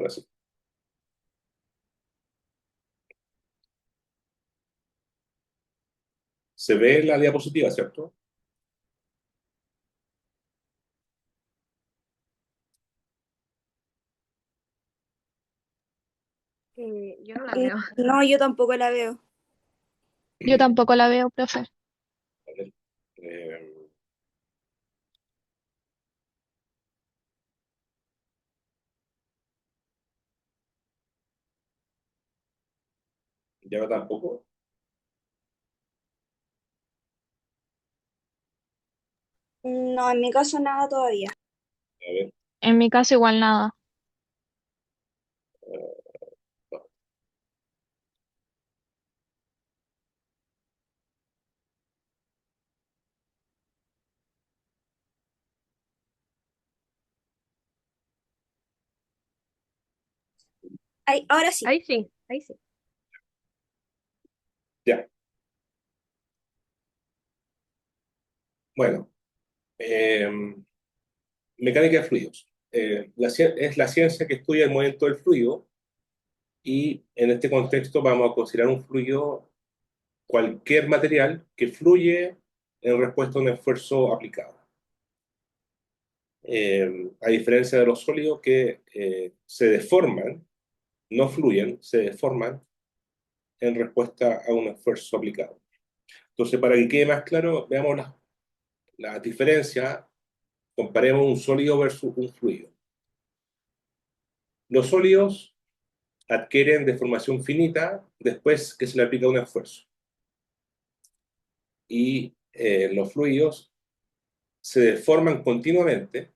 Ahora sí. Se ve la diapositiva, ¿cierto? Yo no la veo. No, yo tampoco la veo. Yo tampoco la veo, profe. A ver, eh, ya tampoco. No, en mi caso nada todavía. A ver, En mi caso igual nada. no, Ay, ahora sí. Ahí sí, ahí sí. ya. Bueno, eh, mecánica de fluidos. Es la ciencia que estudia el movimiento del fluido y en este contexto vamos a considerar un fluido cualquier material que fluye en respuesta a un esfuerzo aplicado. A diferencia de los sólidos que se deforman, no fluyen, se deforman en respuesta a un esfuerzo aplicado. Entonces, para que quede más claro, veamos la diferencia, comparemos un sólido versus un fluido. Los sólidos adquieren deformación finita después que se le aplica un esfuerzo. Y los fluidos se deforman continuamente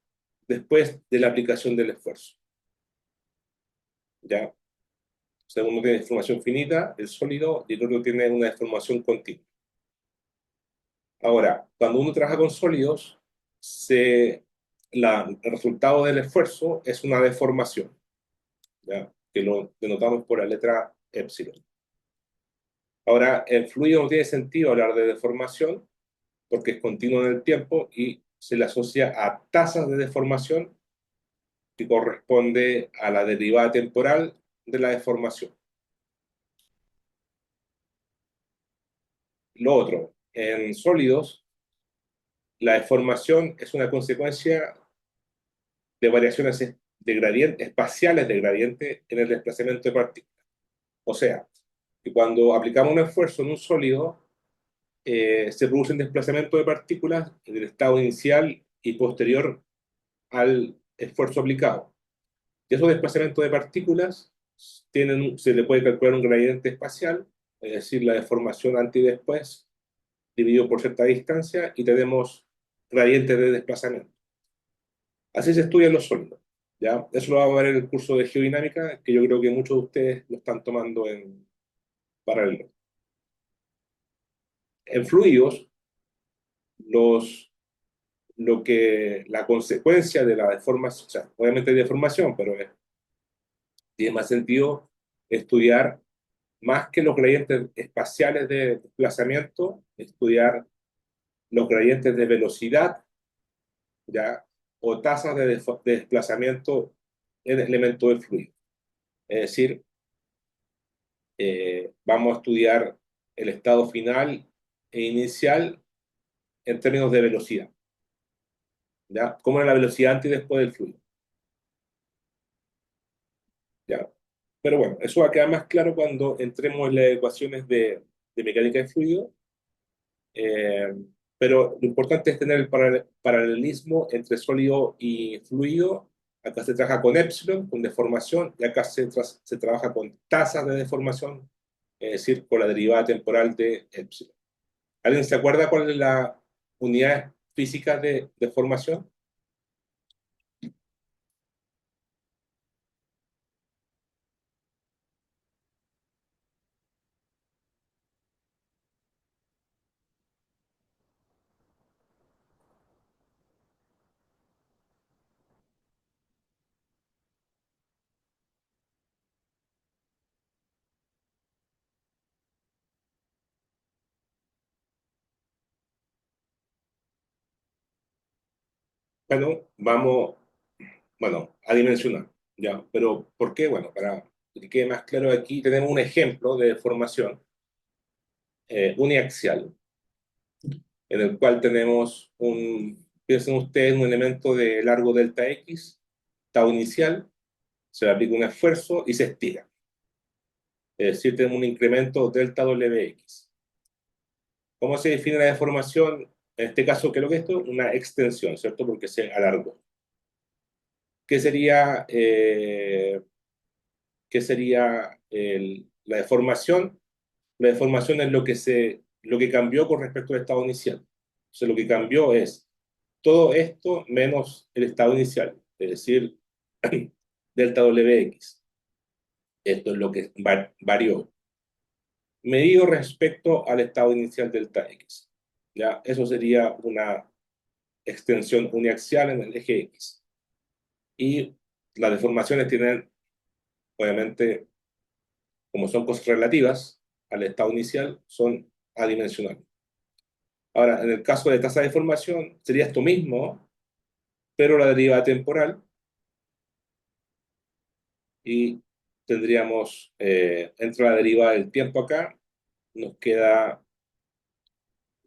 después de la aplicación del esfuerzo. ¿Ya? O sea, uno tiene deformación finita, el sólido, y el otro tiene una deformación continua. Ahora, cuando uno trabaja con sólidos, el resultado del esfuerzo es una deformación, ¿ya? Que lo denotamos por la letra epsilon. Ahora, en fluido no tiene sentido hablar de deformación porque es continuo en el tiempo y se le asocia a tasas de deformación que corresponde a la derivada temporal de la deformación. Lo otro, en sólidos, la deformación es una consecuencia de variaciones de gradiente, espaciales de gradiente en el desplazamiento de partículas. O sea, que cuando aplicamos un esfuerzo en un sólido, se produce un desplazamiento de partículas en el estado inicial y posterior al esfuerzo aplicado. Y esos desplazamientos de partículas se le puede calcular un gradiente espacial, es decir, la deformación antes y después, dividido por cierta distancia, y tenemos gradientes de desplazamiento. Así se estudian los sólidos. ¿Ya? Eso lo vamos a ver en el curso de geodinámica, que yo creo que muchos de ustedes lo están tomando en paralelo. En fluidos, los, la consecuencia de la deformación, o sea, obviamente hay deformación, pero tiene más sentido estudiar más que los gradientes espaciales de desplazamiento, estudiar los gradientes de velocidad, ¿ya? O tasas de desplazamiento en el elemento del fluido. Es decir, vamos a estudiar el estado final e inicial en términos de velocidad, ¿ya? ¿Cómo es la velocidad antes y después del fluido? ¿Ya? Pero bueno, eso va a quedar más claro cuando entremos en las ecuaciones de mecánica de fluido. Eh, pero lo importante es tener el paralelismo entre sólido y fluido. Acá se trabaja con epsilon, con deformación, y acá se trabaja con tasas de deformación, es decir, con la derivada temporal de epsilon. ¿Alguien se acuerda cuál es la unidad física de deformación? Bueno, vamos, bueno, a dimensionar. ¿ya? Pero, ¿por qué? Bueno, para que quede más claro aquí, tenemos un ejemplo de deformación uniaxial, en el cual tenemos piensen ustedes, un elemento de largo delta X, tau inicial, se le aplica un esfuerzo y se estira. Es decir, tenemos un incremento delta WX. ¿Cómo se define la deformación? En este caso, ¿qué es lo que es esto? Una extensión, ¿cierto? Porque se alargó. ¿Qué sería, la deformación? La deformación es lo que cambió con respecto al estado inicial. Entonces, lo que cambió es todo esto menos el estado inicial, es decir, delta WX. Esto es lo que varió. Medido respecto al estado inicial delta X. ¿Ya? Eso sería una extensión uniaxial en el eje X. Y las deformaciones tienen, obviamente, como son cosas relativas al estado inicial, son adimensionales. Ahora, en el caso de tasa de deformación, sería esto mismo, pero la derivada temporal, y tendríamos, entre la derivada del tiempo acá, nos queda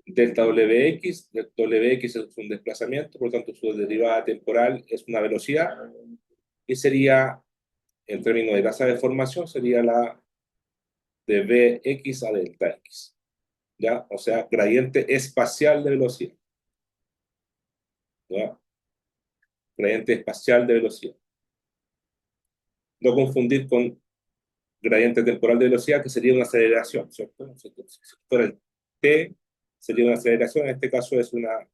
delta WX. Delta WX es un desplazamiento, por lo tanto su derivada temporal es una velocidad, y sería, en términos de tasa de deformación, sería la de Vx a delta X. ¿Ya? O sea, gradiente espacial de velocidad. ¿Ya? Gradiente espacial de velocidad. No confundir con gradiente temporal de velocidad, que sería una aceleración, ¿cierto? Si fuera el t, sería una aceleración, en este caso es una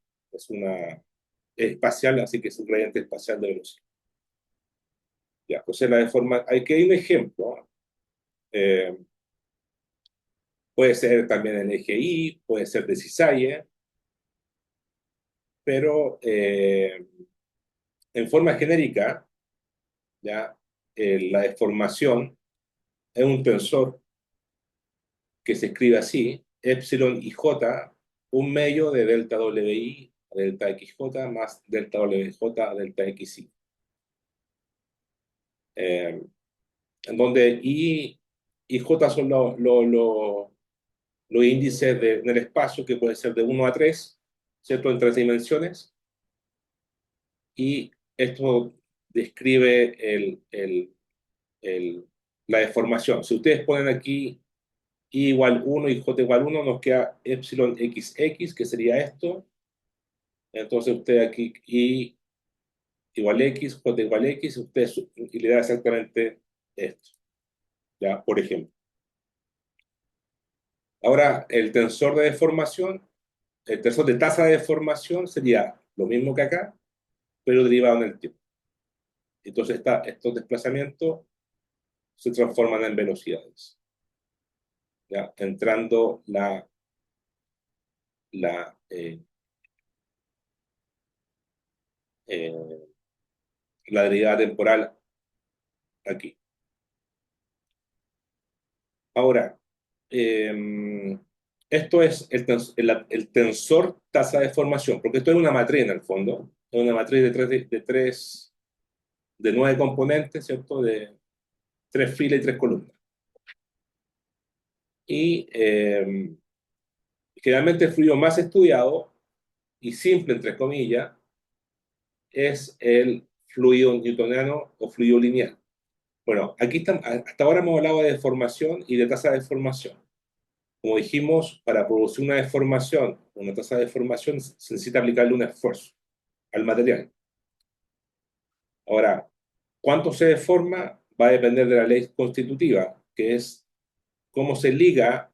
espacial, así que es un gradiente espacial de velocidad. Ya, entonces la deforma, hay que ir un ejemplo. eh, Puede ser también el eje Y, puede ser de cisalle, pero en forma genérica, ya, la deformación es un tensor que se escribe así: epsilon y j, un medio de delta WI a delta XJ más delta WJ a delta XI. En donde I y J son los índices en el espacio, que puede ser de 1 a 3, ¿cierto? En 3 dimensiones. Y esto describe la deformación. Si ustedes ponen aquí I igual 1 y J igual 1, nos queda epsilon XX, que sería esto. Entonces usted aquí I igual X, J igual X, usted y le da exactamente esto, ¿ya? Por ejemplo. Ahora, el tensor de tasa de deformación sería lo mismo que acá, pero derivado en el tiempo. Entonces estos desplazamientos se transforman en velocidades, ¿ya? Entrando la, eh, eh, la derivada temporal aquí. Ahora, esto es el tensor tasa de deformación, porque esto es una matriz en el fondo, es una matriz de 9 componentes, ¿cierto? De 3 filas y 3 columnas. Y generalmente el fluido más estudiado y simple, entre comillas, es el fluido newtoniano o fluido lineal. Bueno, hasta ahora hemos hablado de deformación y de tasa de deformación. Como dijimos, para producir una deformación, una tasa de deformación, se necesita aplicarle un esfuerzo al material. Ahora, ¿cuánto se deforma? Va a depender de la ley constitutiva, que es cómo se liga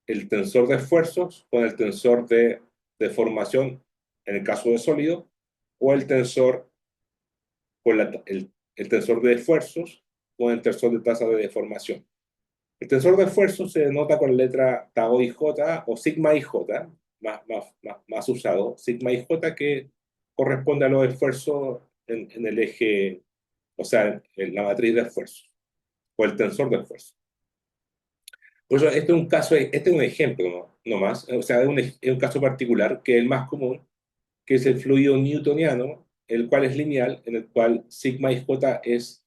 el tensor de esfuerzos con el tensor de deformación en el caso de sólido, o el tensor con el tensor de esfuerzos con el tensor de tasa de deformación. El tensor de esfuerzos se denota con la letra tau IJ o sigma IJ, más usado, sigma IJ, que corresponde a los esfuerzos en el eje, o sea, en la matriz de esfuerzos, o el tensor de esfuerzos. Por eso este es un caso, este es un ejemplo, no más, o sea, es un caso particular que es el más común, que es el fluido newtoniano, el cual es lineal, en el cual sigma IJ es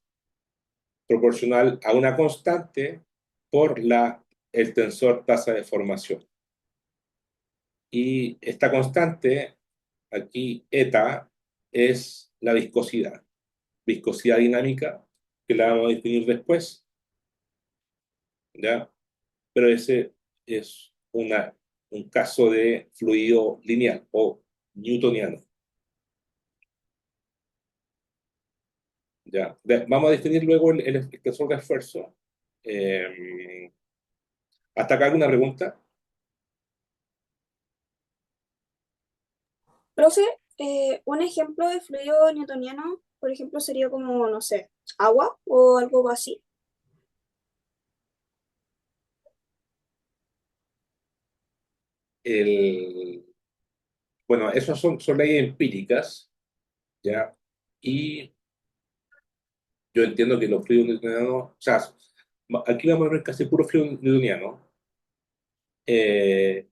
proporcional a una constante por el tensor tasa de formación. Y esta constante, aquí eta, es la viscosidad dinámica, que la vamos a definir después, ¿ya? Pero ese es un caso de fluido lineal o newtoniano. ¿Ya? Vamos a definir luego el tensor de esfuerzo. ¿Hasta acá alguna pregunta? Profe, un ejemplo de fluido newtoniano, por ejemplo, sería como, no sé, agua o algo así. El, bueno, esas son leyes empíricas, ¿ya? Y yo entiendo que los fluidos newtonianos, o sea, aquí vamos a ver casi puro fluido newtoniano, eh,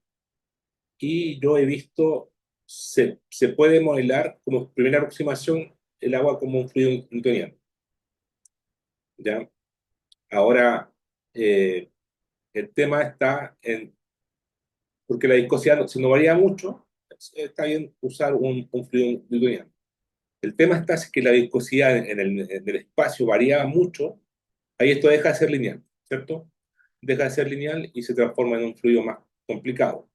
y yo he visto, se puede modelar como primera aproximación el agua como un fluido newtoniano, ¿ya? Ahora, eh, el tema está en, porque la viscosidad, si no varía mucho, está bien usar un fluido newtoniano. El tema está es que la viscosidad en el espacio varía mucho, ahí esto deja de ser lineal, ¿cierto? Deja de ser lineal y se transforma en un fluido más complicado.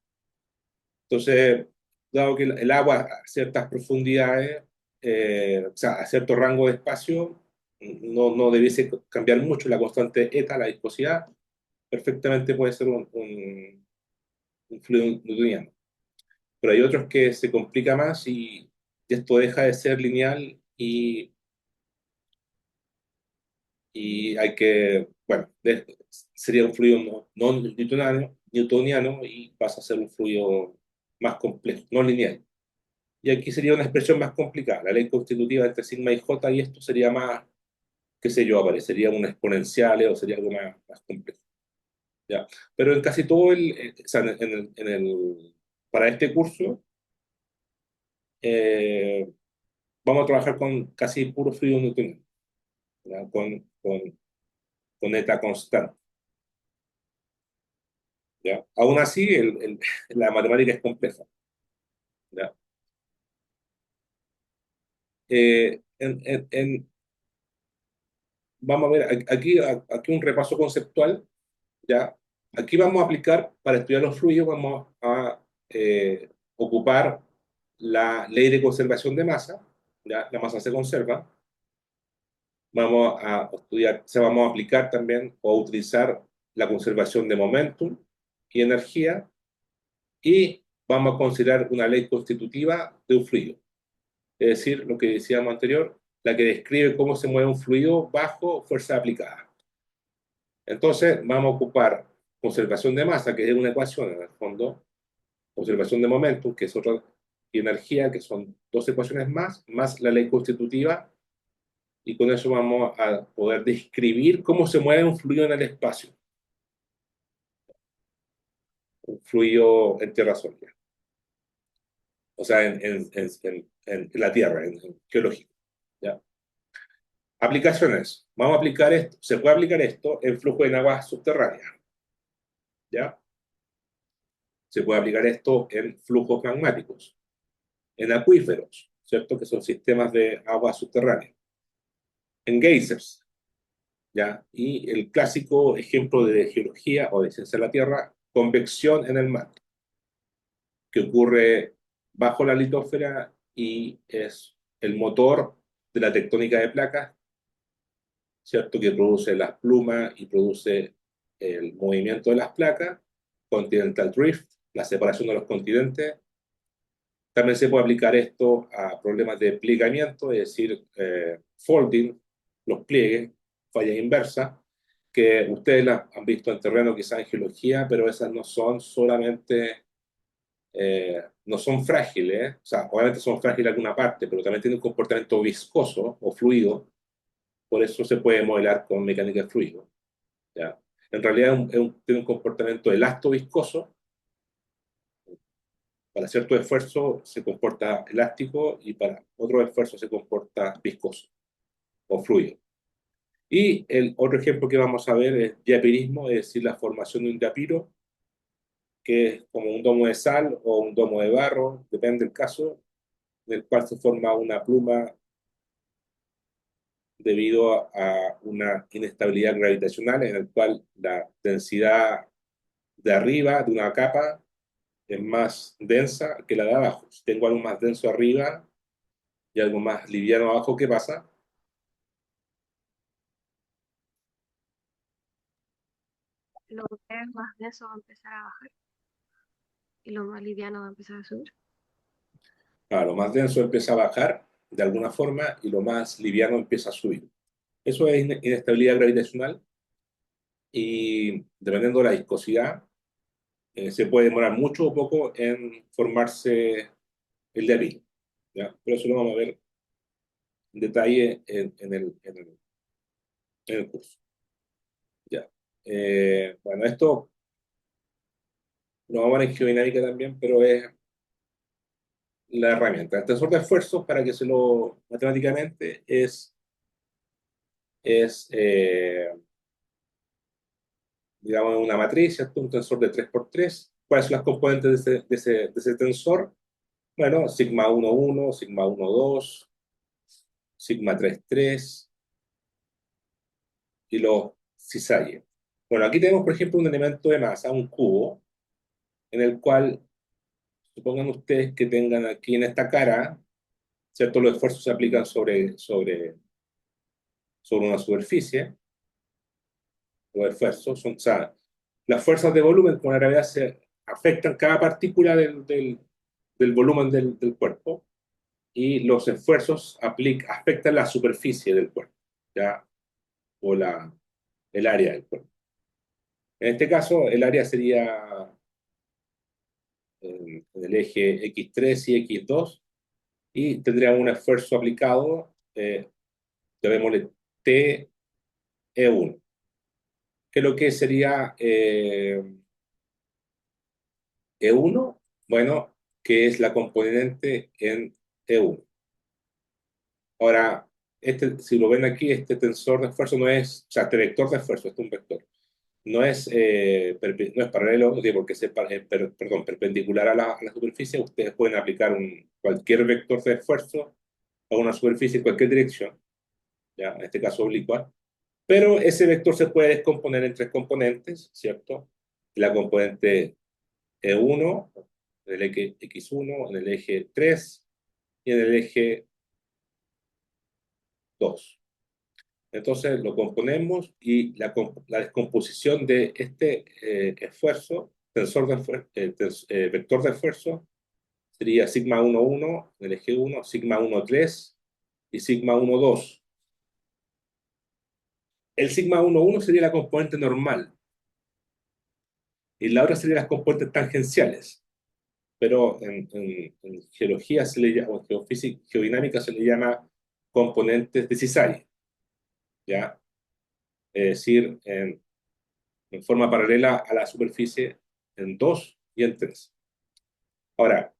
Entonces, dado que el agua a ciertas profundidades, o sea, a cierto rango de espacio, no debiese cambiar mucho la constante eta, la viscosidad, perfectamente puede ser un fluido newtoniano. Pero hay otros que se complica más y esto deja de ser lineal y hay que, bueno, sería un fluido no newtoniano y pasa a ser un fluido más complejo, no lineal. Y aquí sería una expresión más complicada. La ley constitutiva entre sigma y j y esto sería más, qué sé yo, aparecería un exponencial o sería algo más complejo. ¿Ya? Pero en casi todo o sea, para este curso, eh, vamos a trabajar con casi puro fluido newtoniano, ¿ya? Con eta constante. ¿Ya? Aún así, la matemática es compleja. ¿Ya? Vamos a ver, aquí un repaso conceptual. ¿Ya? Aquí vamos a aplicar, para estudiar los fluidos, vamos a ocupar la ley de conservación de masa. ¿Ya? La masa se conserva. Vamos a estudiar, vamos a aplicar también o a utilizar la conservación de momentum y energía, y vamos a considerar una ley constitutiva de un fluido. Es decir, lo que decíamos anterior, la que describe cómo se mueve un fluido bajo fuerza aplicada. Entonces, vamos a ocupar conservación de masa, que es una ecuación en el fondo, conservación de momentum, que es otra, y energía, que son dos ecuaciones más la ley constitutiva, y con eso vamos a poder describir cómo se mueve un fluido en el espacio, un fluido en tierra sólida, o sea, en la Tierra, en geológico. ¿Ya? Aplicaciones. Vamos a aplicar esto. Se puede aplicar esto en flujo en aguas subterráneas. ¿Ya? Se puede aplicar esto en flujos magmáticos, en acuíferos, ¿cierto? Que son sistemas de agua subterránea, en geysers, ¿ya? Y el clásico ejemplo de geología o de ciencia de la Tierra, convección en el mar, que ocurre bajo la litosfera y es el motor de la tectónica de placas, ¿cierto? Que produce las plumas y produce el movimiento de las placas, continental drift, la separación de los continentes. También se puede aplicar esto a problemas de plegamiento, es decir, folding, los pliegues, falla inversa, que ustedes las han visto en terreno quizás en geología, pero esas no son solamente, no son frágiles, ¿eh? O sea, obviamente son frágiles en alguna parte, pero también tienen un comportamiento viscoso o fluido, por eso se puede modelar con mecánica de fluido. ¿Ya? En realidad tiene un comportamiento elasto-viscoso, para cierto esfuerzo se comporta elástico y para otro esfuerzo se comporta viscoso o fluido. Y el otro ejemplo que vamos a ver es diapirismo, es decir, la formación de un diapiro, que es como un domo de sal o un domo de barro, depende del caso, del cual se forma una pluma debido a una inestabilidad gravitacional en el cual la densidad de arriba de una capa es más densa que la de abajo. Si tengo algo más denso arriba y algo más liviano abajo, ¿qué pasa? Lo que es más denso va a empezar a bajar y lo más liviano va a empezar a subir. Lo más denso empieza a bajar de alguna forma y lo más liviano empieza a subir. Eso es inestabilidad gravitacional y dependiendo de la viscosidad, se puede demorar mucho o poco en formarse el diapiro, ¿ya? Pero eso lo vamos a ver en detalle en el curso. ¿Ya? Bueno, esto lo vamos a ver en geodinámica también, pero es la herramienta. El tensor de esfuerzos, para que se lo matemáticamente, es digamos, una matriz, ¿cierto? Un tensor de 3 por 3. ¿Cuáles son las componentes de ese tensor? Bueno, sigma 1, 1, sigma 1, 2, sigma 3, 3 y los cizalles. Bueno, aquí tenemos, por ejemplo, un elemento de masa, un cubo, en el cual, supongan ustedes que tengan aquí en esta cara, ¿cierto? Los esfuerzos se aplican sobre una superficie, los esfuerzos son, o sea, las fuerzas de volumen con la gravedad se afectan cada partícula del volumen del cuerpo y los esfuerzos afectan la superficie del cuerpo, ¿ya? O el área del cuerpo. En este caso, el área sería en el eje X3 y X2 y tendría un esfuerzo aplicado, llamémosle TE1, que lo que sería E1, bueno, que es la componente en E1. Ahora, si lo ven aquí, este tensor de esfuerzo no es, o sea, este vector de esfuerzo, este es un vector, no es paralelo, no tiene por qué ser, perdón, perpendicular a la superficie. Ustedes pueden aplicar cualquier vector de esfuerzo a una superficie en cualquier dirección, ¿ya? En este caso oblicua, pero ese vector se puede descomponer en tres componentes, ¿cierto? La componente E1, en el eje X1, en el eje 3 y en el eje 2. Entonces lo componemos y la descomposición de este esfuerzo, vector de esfuerzo, sería sigma 1, 1 en el eje 1, sigma 1, 3 y sigma 1, 2. El sigma 1, 1 sería la componente normal y la otra sería las componentes tangenciales. Pero en geología se le llama, o en geofísica, geodinámica se le llama componentes decisarias, ¿ya? Es decir, en forma paralela a la superficie en 2 y en 3. Ahora,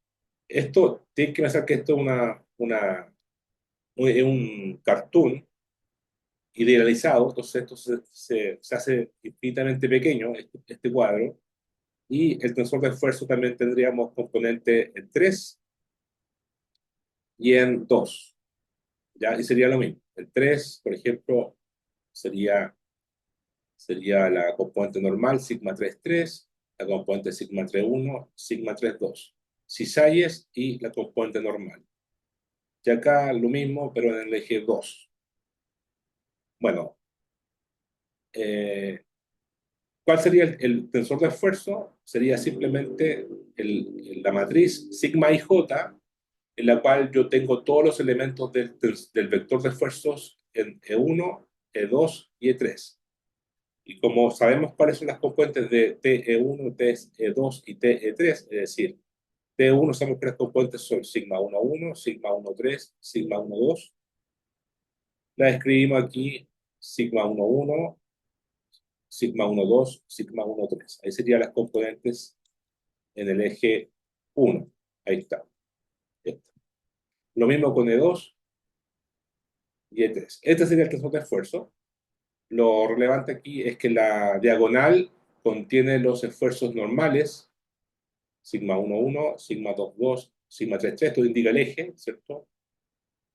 esto, tienes que pensar que esto es es un cartoon idealizado, entonces esto se hace infinitamente pequeño, este cuadro, y el tensor de esfuerzo también tendríamos componente en 3 y en 2, ¿ya? Y sería lo mismo. El 3, por ejemplo, sería la componente normal, sigma 3 3, la componente sigma 3 1, sigma 3 2. Cizalles y la componente normal. Y acá lo mismo, pero en el eje 2. Bueno, eh, ¿cuál sería el tensor de esfuerzo? Sería simplemente la matriz sigma y j, en la cual yo tengo todos los elementos del vector de esfuerzos en E1, E2 y E3. Y como sabemos cuáles son las componentes de TE1, TE2 y TE3, es decir, TE1 sabemos que las componentes son sigma 1, 1, sigma 1, 3, sigma 1, 2. La escribimos aquí sigma 1, 1, sigma 1, 2, sigma 1, 3. Ahí serían las componentes en el eje 1. Ahí está. Lo mismo con E2 y E3. Este sería el tensor de esfuerzo. lo relevante aquí es que la diagonal contiene los esfuerzos normales, sigma 1,1, sigma 2,2, sigma 3,3, esto indica el eje, ¿cierto?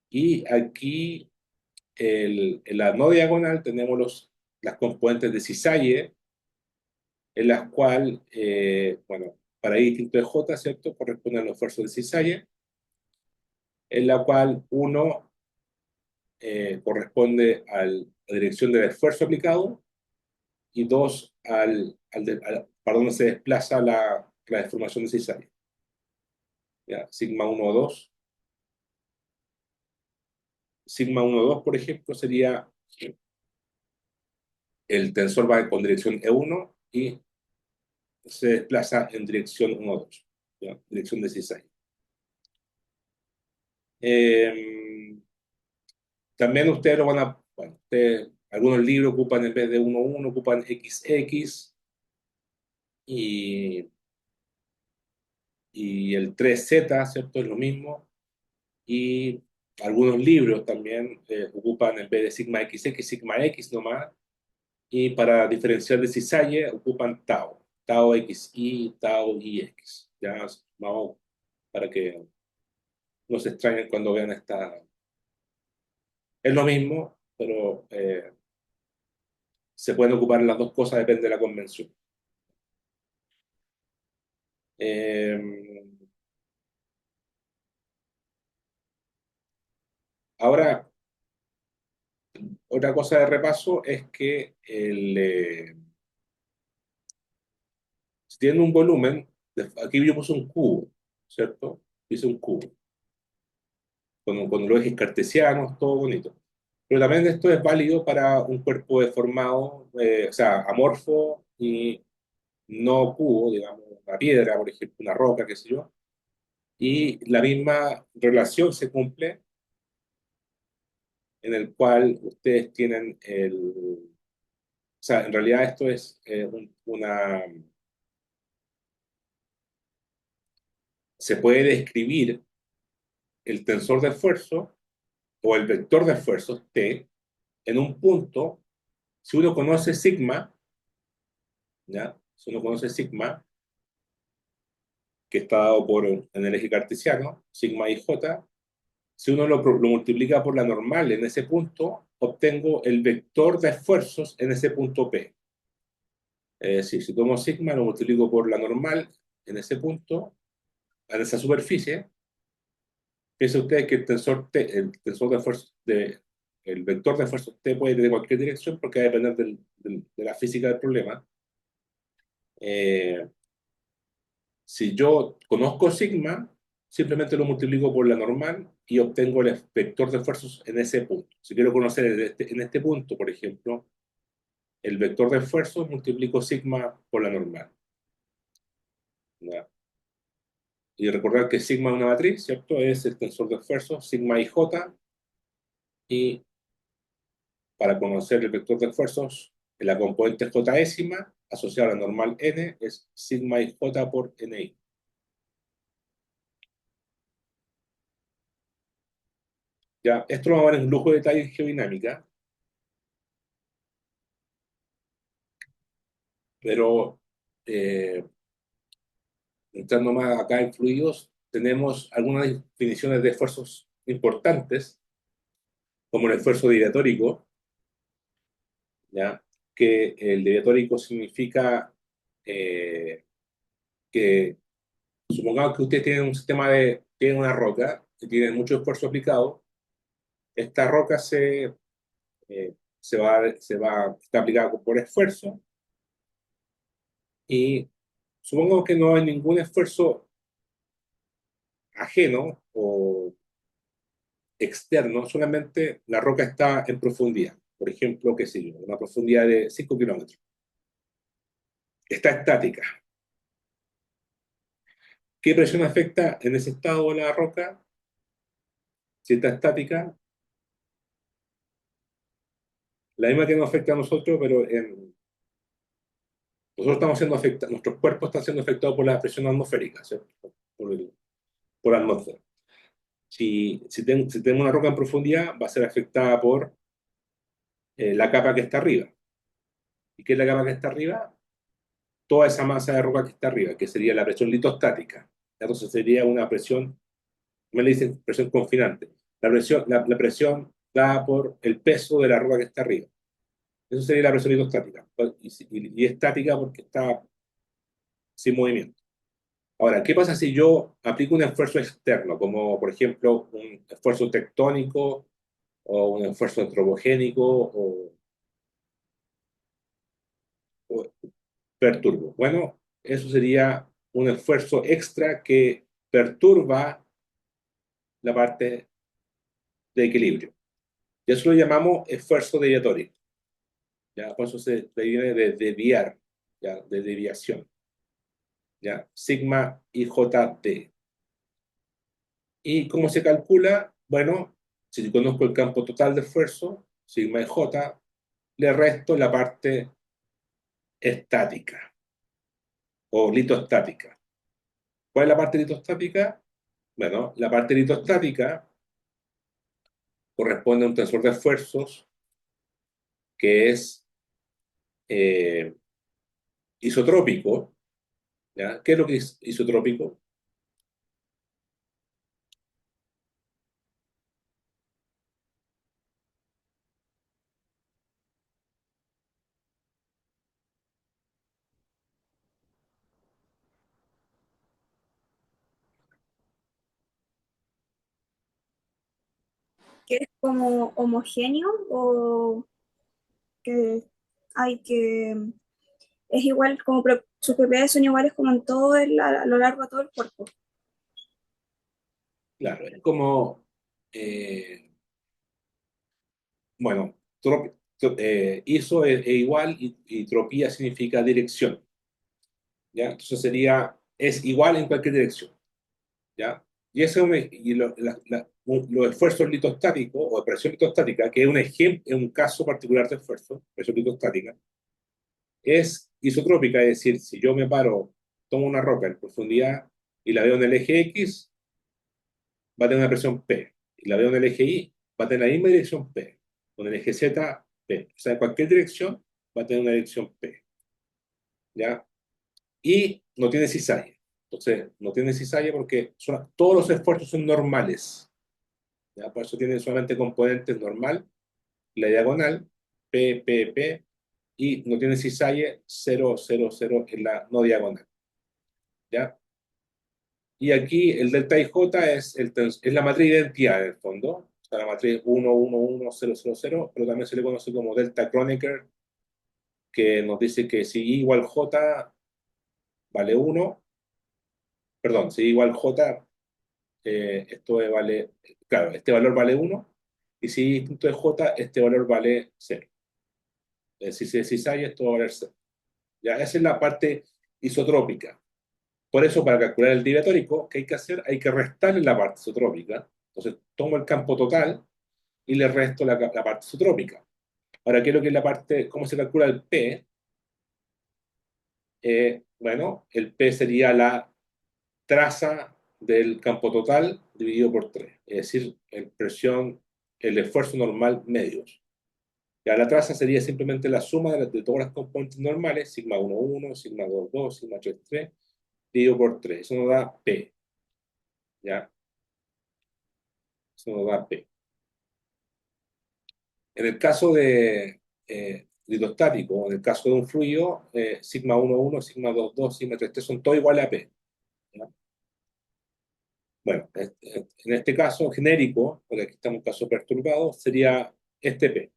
Y aquí, en la no diagonal, tenemos las componentes de cisalle, en las cuales, bueno, para I distinto de J, ¿cierto? Corresponden los esfuerzos de cisalle, en la cual uno corresponde a la dirección del esfuerzo aplicado y dos para donde se desplaza la deformación de cisalle. ¿Ya? Sigma 1,2. Sigma 1,2, por ejemplo, sería el tensor va con dirección E1 y se desplaza en dirección 1,2, ¿ya? Dirección de cisalle. También ustedes lo van a, bueno, algunos libros ocupan en vez de 1,1, ocupan XX y, y el 3Z, ¿cierto? Es lo mismo. Y algunos libros también ocupan en vez de sigma XX, sigma X nomás. Y para diferenciar de cisalle ocupan tau, tau XI, tau IX. Ya, vamos, para que no se extrañen cuando vean esta. Es lo mismo, pero se pueden ocupar las dos cosas, depende de la convención. Eh, Ahora, otra cosa de repaso es que si tienen un volumen, aquí yo puse un cubo, ¿cierto? Hice un cubo, con los ejes cartesianos, todo bonito. Pero también esto es válido para un cuerpo deformado, o sea, amorfo y no cubo, digamos, una piedra, por ejemplo, una roca, qué sé yo. Y la misma relación se cumple en el cual ustedes tienen o sea, en realidad esto es se puede describir el tensor de esfuerzo o el vector de esfuerzos T en un punto, si uno conoce sigma, ¿ya? Si uno conoce sigma, que está dado en el eje cartesiano, sigma y j, si uno lo multiplica por la normal en ese punto, obtengo el vector de esfuerzos en ese punto P. Es decir, si tomo sigma, lo multiplico por la normal en ese punto, en esa superficie, piensen ustedes que el tensor T, el tensor de esfuerzos el vector de esfuerzos T puede tener cualquier dirección porque va a depender de la física del problema. Si yo conozco sigma, simplemente lo multiplico por la normal y obtengo el vector de esfuerzos en ese punto. Si quiero conocer en este punto, por ejemplo, el vector de esfuerzos, multiplico sigma por la normal. ¿Ya? Y recordar que sigma es una matriz, ¿cierto? Es el tensor de esfuerzos, sigma y j. Y para conocer el vector de esfuerzos, la componente jésima asociada a la normal n es sigma y j por ni. Ya, esto lo vamos a ver en lujo de detalle en geodinámica, pero entrando más acá en fluidos, tenemos algunas definiciones de esfuerzos importantes, como el esfuerzo diatórico, ¿ya? Que el diatórico significa que, supongamos que ustedes tienen un sistema tienen una roca, que tiene mucho esfuerzo aplicado, esta roca está aplicada por esfuerzo, y supongamos que no hay ningún esfuerzo ajeno o externo, solamente la roca está en profundidad. Por ejemplo, qué sé yo, una profundidad de 5 kilómetros. Está estática. ¿Qué presión afecta en ese estado la roca? Si está estática, la misma que nos afecta a nosotros, pero nosotros estamos siendo afectados, nuestros cuerpos están siendo afectados por la presión atmosférica, ¿cierto? Por la atmósfera. Si tenemos una roca en profundidad, va a ser afectada por la capa que está arriba. ¿Y qué es la capa que está arriba? Toda esa masa de roca que está arriba, que sería la presión litostática. Entonces sería una presión, me le dicen presión confinante. La presión dada por el peso de la roca que está arriba. Eso sería la presión litostática. Y estática porque está sin movimiento. Ahora, ¿qué pasa si yo aplico un esfuerzo externo, como por ejemplo un esfuerzo tectónico o un esfuerzo antropogénico o perturbo? Bueno, eso sería un esfuerzo extra que perturba la parte de equilibrio. Y eso lo llamamos esfuerzo deviatorio. ¿Ya? Por eso se viene de desviar, ¿ya? De desviación. ¿Ya? Sigma IJD. ¿Y cómo se calcula? Bueno, si conozco el campo total de esfuerzo, sigma IJ, le resto la parte estática o litostática. ¿Cuál es la parte litostática? Bueno, la parte litostática corresponde a un tensor de esfuerzos que es eh, isotrópico. ¿Ya? ¿Qué es lo que es isotrópico? ¿Que es como homogéneo o que hay que es igual como sus propiedades son iguales como en todo a lo largo de todo el cuerpo? Claro, es como, bueno, iso es igual y tropía significa dirección. ¿Ya? Entonces sería, es igual en cualquier dirección. ¿Ya? Y, ese, y los esfuerzos litostáticos o de presión litostática, que es un ejemplo, es un caso particular de esfuerzo, presión litostática, es isotrópica, es decir, si yo me paro, tomo una roca en profundidad y la veo en el eje X, va a tener una presión P. Y la veo en el eje Y, va a tener la misma dirección P. Con el eje Z, P. O sea, en cualquier dirección va a tener una dirección P. ¿Ya? Y no tiene cizalla. Entonces, no tiene cizalla porque todos los esfuerzos son normales. ¿Ya? Por eso tiene solamente componentes normal, la diagonal, P, P, P, y no tiene cizalla 0, 0, 0 en la no diagonal. ¿Ya? Y aquí el delta IJ es la matriz de identidad en el fondo. O sea, la matriz 1, 1, 1, 0, 0, 0, pero también se le conoce como delta Kronecker, que nos dice que si I igual J vale 1, perdón, si I igual J, esto vale, claro, este valor vale 1, y si I punto de J, este valor vale 0. Si se cizalla, esto va a valer 0. ¿Ya? Esa es la parte isotrópica. Por eso, para calcular el diviatórico, ¿qué hay que hacer? Hay que restarle la parte isotrópica. Entonces, tomo el campo total y le resto la parte isotrópica. Ahora, ¿qué es lo que es la parte, cómo se calcula el P? Bueno, el P sería la traza del campo total dividido por 3, es decir, el esfuerzo normal medios. Ya la traza sería simplemente la suma de todas las componentes normales, sigma 1, 1, sigma 2, 2, sigma 3, 3, dividido por 3. Eso nos da P. ¿Ya? Eso nos da P. En el caso de hidrostático, en el caso de un fluido, sigma 1, 1, sigma 2, 2, sigma 3, 3 son todos iguales a P. ¿Ya? Bueno, en este caso genérico, porque aquí estamos en caso perturbado, sería este P.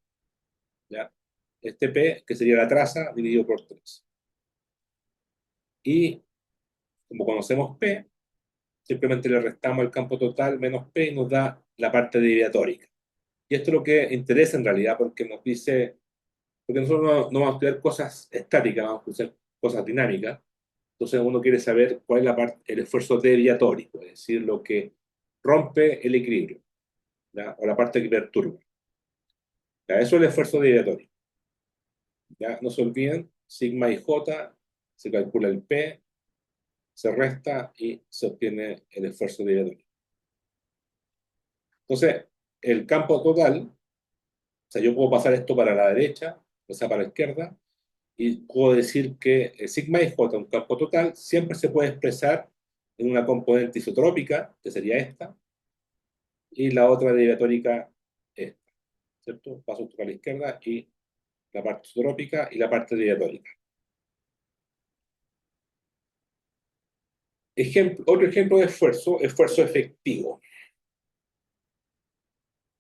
¿Ya? Este P, que sería la traza, dividido por 3. Y como conocemos P, simplemente le restamos el campo total menos P y nos da la parte deviatórica. Y esto es lo que interesa en realidad, porque nos dice, porque nosotros no vamos a estudiar cosas estáticas, vamos a estudiar cosas dinámicas. Entonces uno quiere saber cuál es el esfuerzo deviatórico, es decir, lo que rompe el equilibrio, ¿ya? O la parte que perturba. ¿Ya? Eso es el esfuerzo deviatorio. ¿Ya? No se olviden, sigma y j, se calcula el P, se resta y se obtiene el esfuerzo deviatorio. Entonces, el campo total, o sea, yo puedo pasar esto para la derecha, o sea, para la izquierda, y puedo decir que sigma ij, un campo total, siempre se puede expresar en una componente isotrópica, que sería esta, y la otra derivatórica esta, ¿cierto? Paso a la izquierda y la parte isotrópica y la parte derivatórica. Otro ejemplo de esfuerzo efectivo.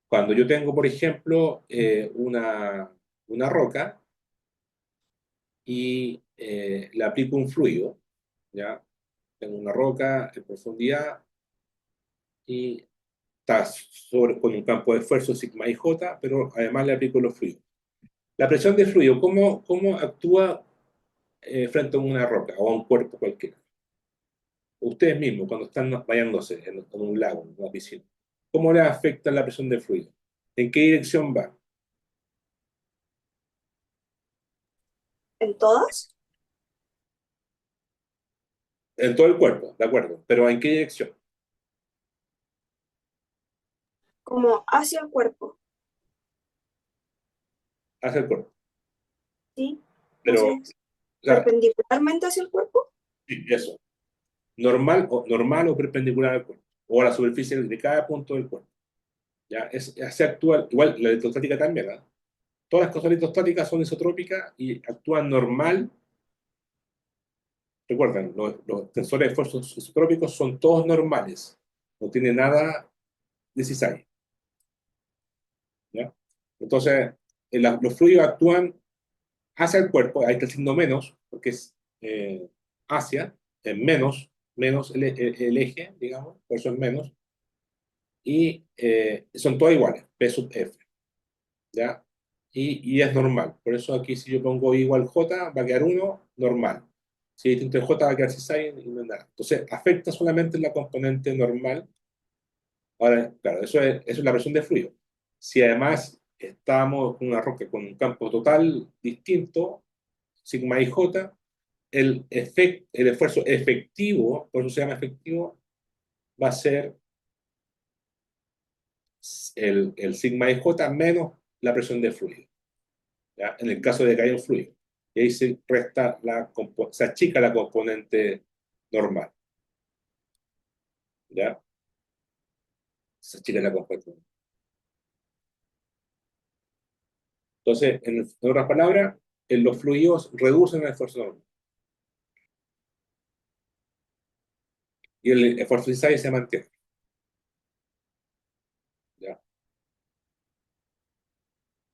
Cuando yo tengo, por ejemplo, una roca y le aplico un fluido, ¿ya? Tengo una roca en profundidad y está con un campo de esfuerzo sigma ij, pero además le aplico los fluidos. La presión de fluido, ¿cómo actúa frente a una roca o a un cuerpo cualquiera? Ustedes mismos, cuando están bañándose en un lago, en una piscina, ¿cómo les afecta la presión de fluido? ¿En qué dirección va? ¿En todas? En todo el cuerpo, de acuerdo, pero ¿en qué dirección? Como hacia el cuerpo, Hacia el cuerpo. ¿sí? Pero, Entonces, o sea, perpendicularmente hacia el cuerpo. sí, eso. Normal o perpendicular al cuerpo, o a la superficie de cada punto del cuerpo. ¿Ya? Se actúa, igual la electrostática también, ¿verdad? Todas las cosas electrostáticas son isotrópicas y actúan normal. Recuerden, los tensores de esfuerzos isotrópicos son todos normales, no tiene nada de cisay, ¿ya? Entonces, los fluidos actúan hacia el cuerpo, ahí está el signo menos, porque es hacia, menos el eje, digamos, por eso es menos, y son todas iguales, P sub F, ¿ya? Y es normal, por eso aquí si yo pongo I igual J, va a quedar 1, normal. Si hay distinto de J, va a quedar cisay y no es nada. Entonces, afecta solamente la componente normal. Ahora, claro, eso es la presión de fluido. Si además estamos con una roca con un campo total distinto, sigma i j, el esfuerzo efectivo, por eso se llama efectivo, va a ser el sigma i j menos la presión de fluido, ¿ya? En el caso de que haya un fluido. Y ahí se achica la componente normal, ¿ya? Se achica la componente normal. Entonces, en otras palabras, los fluidos reducen el esfuerzo normal. Y el esfuerzo inicial se mantiene, ¿ya?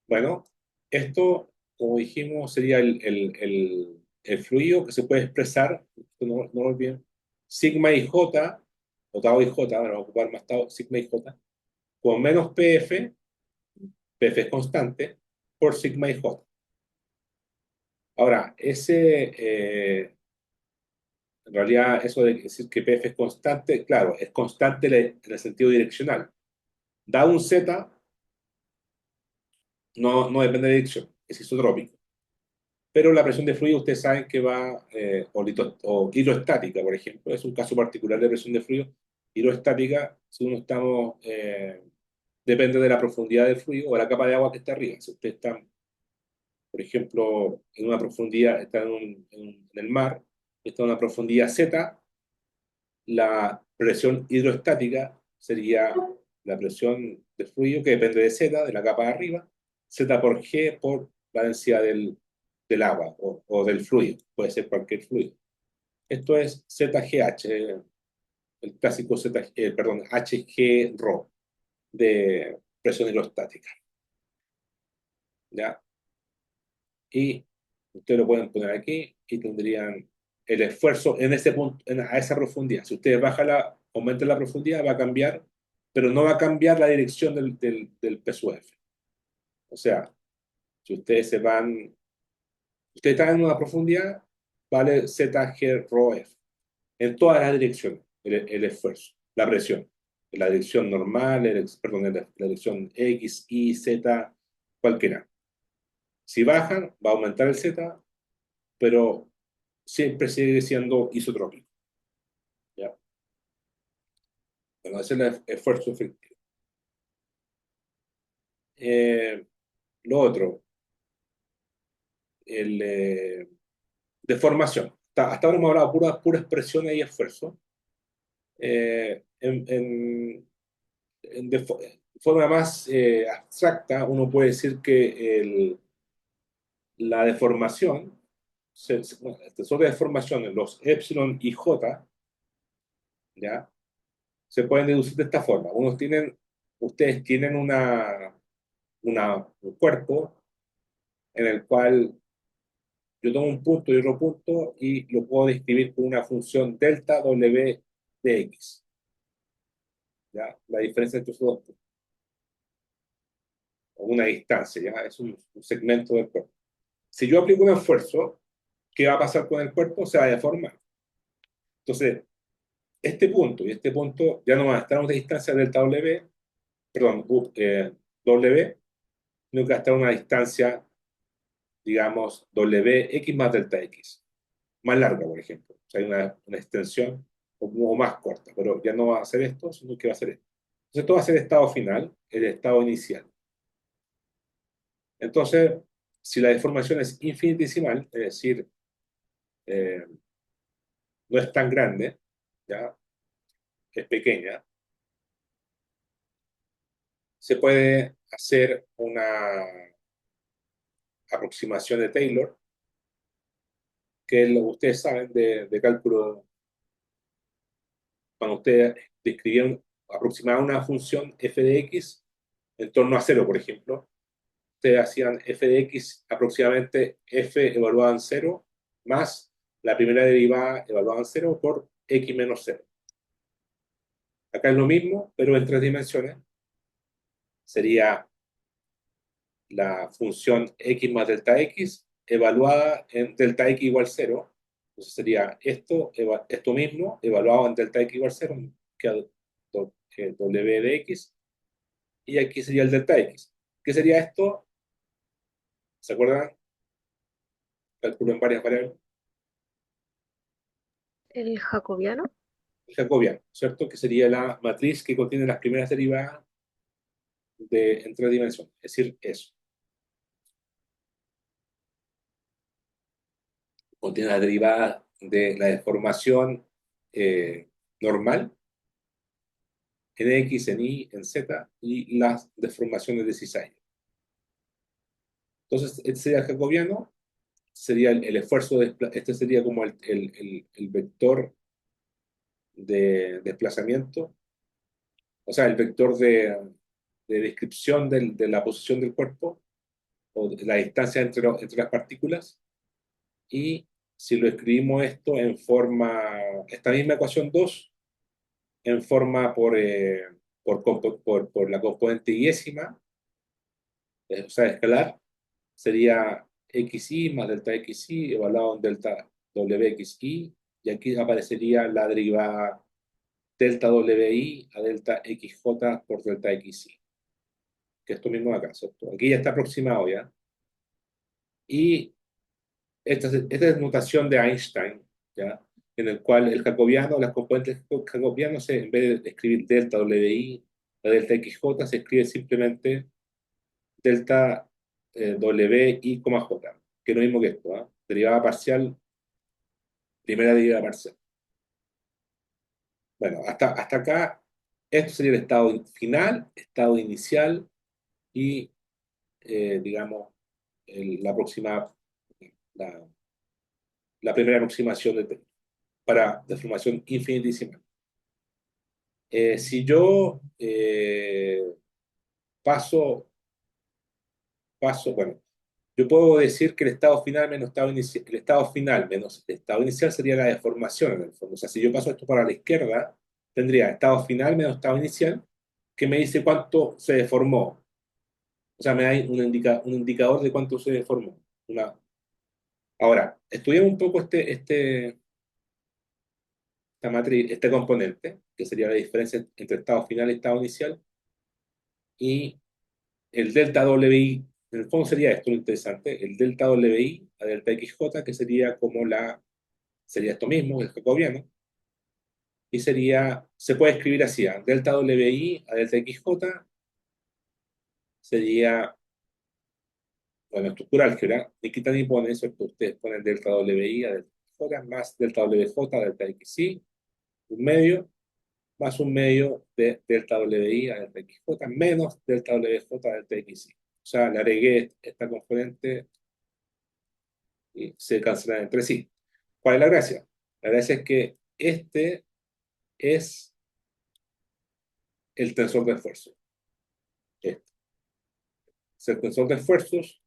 Bueno, esto, como dijimos, sería el fluido que se puede expresar, no lo olviden, sigma i j, o tau i j, ahora vamos a ocupar más tau, sigma i j, con menos pf, pf es constante, por sigma i j. Ahora, en realidad, eso de decir que pf es constante, claro, es constante en el sentido direccional. Da un z, no depende de dirección, es isotrópico. Pero la presión de fluido, ustedes saben que va, o hidroestática, por ejemplo, es un caso particular de presión de fluido. Hidroestática, si uno estamos, depende de la profundidad del fluido o la capa de agua que está arriba. Si ustedes están, por ejemplo, en una profundidad, está en el mar, está en una profundidad Z, la presión hidroestática sería la presión del fluido que depende de Z, de la capa de arriba, Z por G por la densidad del agua o del fluido, puede ser cualquier fluido. Esto es ZGH, el clásico perdón, HG ρ de presión hidrostática, ¿ya? Y ustedes lo pueden poner aquí y tendrían el esfuerzo en ese punto, a esa profundidad. Si ustedes aumentan la profundidad, va a cambiar, pero no va a cambiar la dirección del peso F. O sea, si ustedes están en una profundidad, vale ZG ρ F. En todas las direcciones, el esfuerzo, la presión. En la dirección normal, perdón, en la dirección X, Y, Z, cualquiera. Si bajan, va a aumentar el Z, pero siempre sigue siendo isotrópico, ¿ya? Bueno, ese es el esfuerzo efectivo. Lo otro, deformación. Hasta ahora hemos hablado pura expresión y esfuerzo. De forma más abstracta, uno puede decir que la deformación, bueno, el tensor de deformación, los epsilon y j, ¿ya? Se pueden deducir de esta forma. Ustedes tienen un cuerpo en el cual yo tomo un punto y otro punto y lo puedo describir con una función delta W de X, ¿ya? La diferencia entre esos dos puntos, o una distancia, ¿ya? Es un segmento del cuerpo. Si yo aplico un esfuerzo, ¿qué va a pasar con el cuerpo? Se va a deformar. Entonces, este punto y este punto ya no van a estar a una distancia delta W, perdón, W, sino que va a estar a una distancia, digamos, WX más delta X, más larga, por ejemplo. O sea, hay una extensión o más corta, pero ya no va a hacer esto, sino que va a hacer esto. Entonces, esto va a ser el estado final, el estado inicial. Entonces, si la deformación es infinitesimal, es decir, eh, no es tan grande, ¿ya? Es pequeña, se puede hacer una aproximación de Taylor, que es lo que ustedes saben de cálculo, cuando ustedes describieron, aproximaban una función f de x en torno a cero, por ejemplo, ustedes hacían f de x aproximadamente f evaluada en cero más la primera derivada evaluada en cero por x menos cero. Acá es lo mismo, pero en 3 dimensiones. Sería la función x más delta x evaluada en delta x igual cero. Entonces sería esto mismo evaluado en delta x igual cero, que w de x, y aquí sería el delta x. ¿Qué sería esto? ¿Se acuerdan? Calculo en varias variables. El jacobiano. El jacobiano, ¿cierto? Que sería la matriz que contiene las primeras derivadas en 3 dimensiones. Es decir, eso. Contiene la derivada de la deformación normal en X, en Y, en Z, y las deformaciones de cisaña. Entonces, este sería el jacobiano, sería el esfuerzo este sería como el vector de desplazamiento, o sea, el vector de descripción de la posición del cuerpo, o de la distancia entre las partículas, y si lo escribimos esto en forma, esta misma ecuación 2 en forma por la componente yésima, o sea, escalar, sería xy más delta xy evaluado en delta wxy, y aquí aparecería la derivada delta wi a delta xj por delta xy, que es esto mismo de acá, ¿cierto? Aquí ya está aproximado ya. Y esta es notación de Einstein, ¿ya? En el cual el jacobiano, las componentes jacobianos, en vez de escribir delta wi a delta xj, se escribe simplemente delta wi, j, que es lo mismo que esto, ¿eh? Derivada parcial, primera derivada parcial. Bueno, hasta acá, esto sería el estado final, estado inicial y, digamos, la próxima, la, la primera aproximación para deformación infinitesimal. Si yo bueno, yo puedo decir que el estado final menos estado inicial, el estado final menos el estado inicial sería la deformación en el fondo. O sea, si yo paso esto para la izquierda, tendría estado final menos estado inicial, que me dice cuánto se deformó. O sea, me da un indicador de cuánto se deformó. Ahora, estudiamos un poco esta matriz, este componente, que sería la diferencia entre estado final y estado inicial, y el delta WI, en el fondo sería esto lo interesante, el delta WI a delta XJ, que sería esto mismo, el jacobiano, y se puede escribir así, delta WI a delta XJ sería bueno, estructura álgebra, ni quita ni pone, ¿cierto? Ustedes ponen delta WI a delta J más delta WJ a delta XY, un medio, más un medio de delta WI a delta XJ menos delta WJ a delta XY. O sea, le agregué esta componente y se cancelan entre sí. ¿Cuál es la gracia? La gracia es que este es el tensor de esfuerzo. Este es el tensor de esfuerzos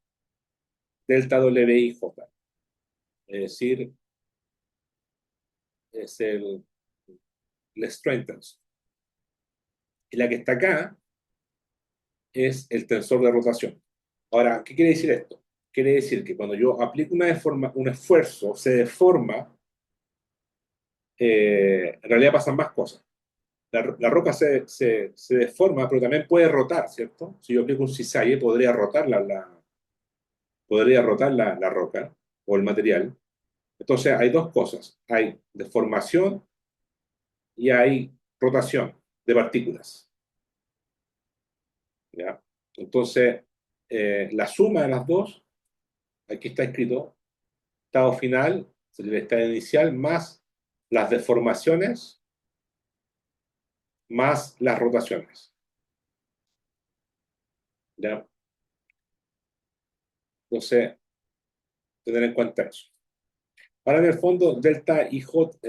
delta WIJ. Es decir, es el strain tensor. Y la que está acá es el tensor de rotación. Ahora, ¿qué quiere decir esto? Quiere decir que cuando yo aplico un esfuerzo, se deforma, en realidad pasan más cosas. La roca se deforma, pero también puede rotar, ¿cierto? Si yo aplico un cisalle, podría rotar la roca o el material. Entonces, hay dos cosas. Hay deformación y hay rotación de partículas. ¿Ya? Entonces, la suma de las dos, aquí está escrito, estado final, sería el estado inicial, más las deformaciones, más las rotaciones. ¿Ya? Entonces, tener en cuenta eso. Ahora, en el fondo, delta IJ,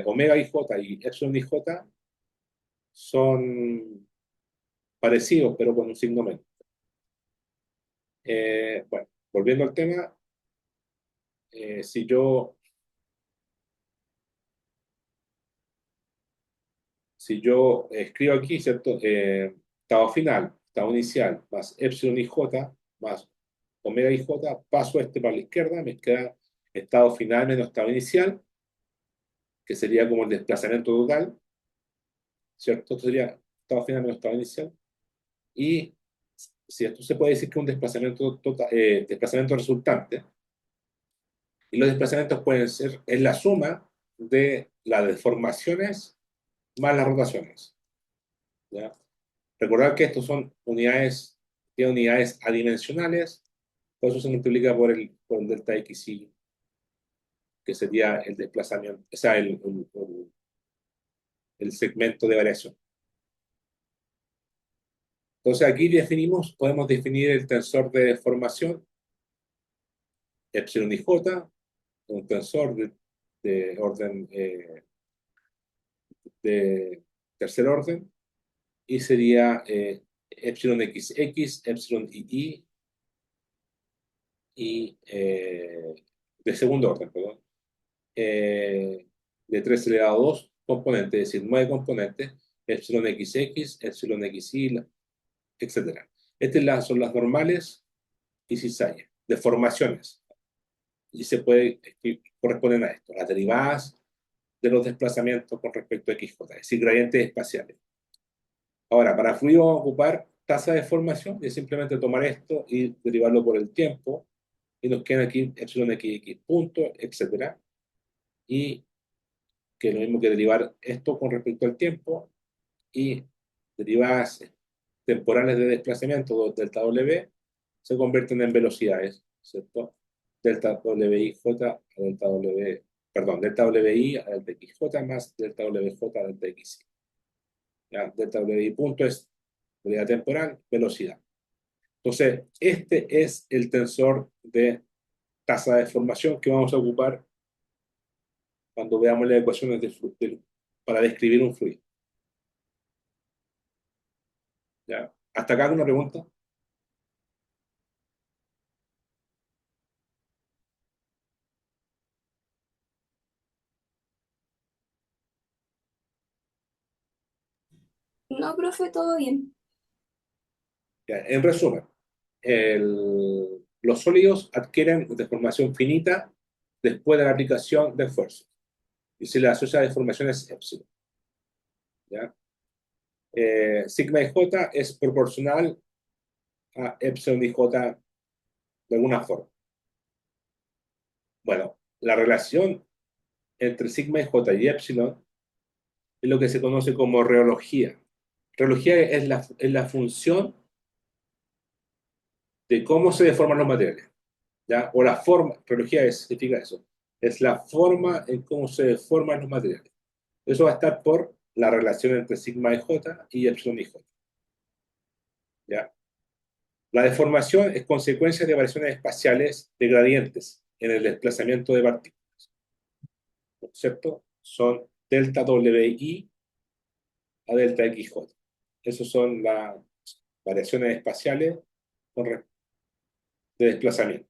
omega IJ y epsilon IJ son parecidos, pero con un signo menos. Bueno, volviendo al tema, si yo escribo aquí, ¿cierto? Estado final, estado inicial, más epsilon IJ, más omega IJ, paso este para la izquierda, me queda estado final menos estado inicial, que sería como el desplazamiento total, ¿cierto? Esto sería estado final menos estado inicial. Y si esto se puede decir que es un desplazamiento total, desplazamiento resultante, y los desplazamientos pueden ser, es la suma de las deformaciones más las rotaciones. ¿Ya? Recordar que estos son unidades, tienen unidades adimensionales, por eso se multiplica por el delta XY, que sería el desplazamiento, o sea, el segmento de variación. Entonces aquí podemos definir el tensor de deformación, epsilon y j, un tensor de orden de tercer orden, y sería epsilon XX, epsilon II, y de segundo orden, perdón, de 3 elevado a 2 componentes, es decir, 9 componentes, epsilon XX, epsilon XY, etc. Estas son las normales y cizallas, deformaciones. Y se puede, corresponden a esto, las derivadas de los desplazamientos con respecto a XJ, es decir, gradientes espaciales. Ahora, para fluido vamos a ocupar tasa de deformación, y es simplemente tomar esto y derivarlo por el tiempo, y nos queda aquí epsilon XX punto, etc. Y que es lo mismo que derivar esto con respecto al tiempo, y derivadas temporales de desplazamiento, delta W, se convierten en velocidades, ¿cierto? Delta WIJ a delta W, perdón, delta WI a delta XJ más delta WJ a delta XY. ¿Ya? Delta WI punto es velocidad temporal, velocidad. Entonces, este es el tensor de tasa de deformación que vamos a ocupar cuando veamos las ecuaciones para describir un fluido. ¿Ya? ¿Hasta acá alguna pregunta? No, profe, todo bien. Ya, en resumen, los sólidos adquieren deformación finita después de la aplicación de esfuerzo. Y se le asocia a deformaciones epsilon. ¿Ya? Sigma y J es proporcional a epsilon y J de alguna forma. Bueno, la relación entre sigma y J y epsilon es lo que se conoce como reología. Reología es la función de cómo se deforman los materiales, ¿ya? O la forma, geología significa eso, es la forma en cómo se deforman los materiales. Eso va a estar por la relación entre sigma y j y epsilon y j, ¿ya? La deformación es consecuencia de variaciones espaciales de gradientes en el desplazamiento de partículas, ¿cierto? Son delta WI a delta XJ. Esas son las variaciones espaciales de desplazamiento.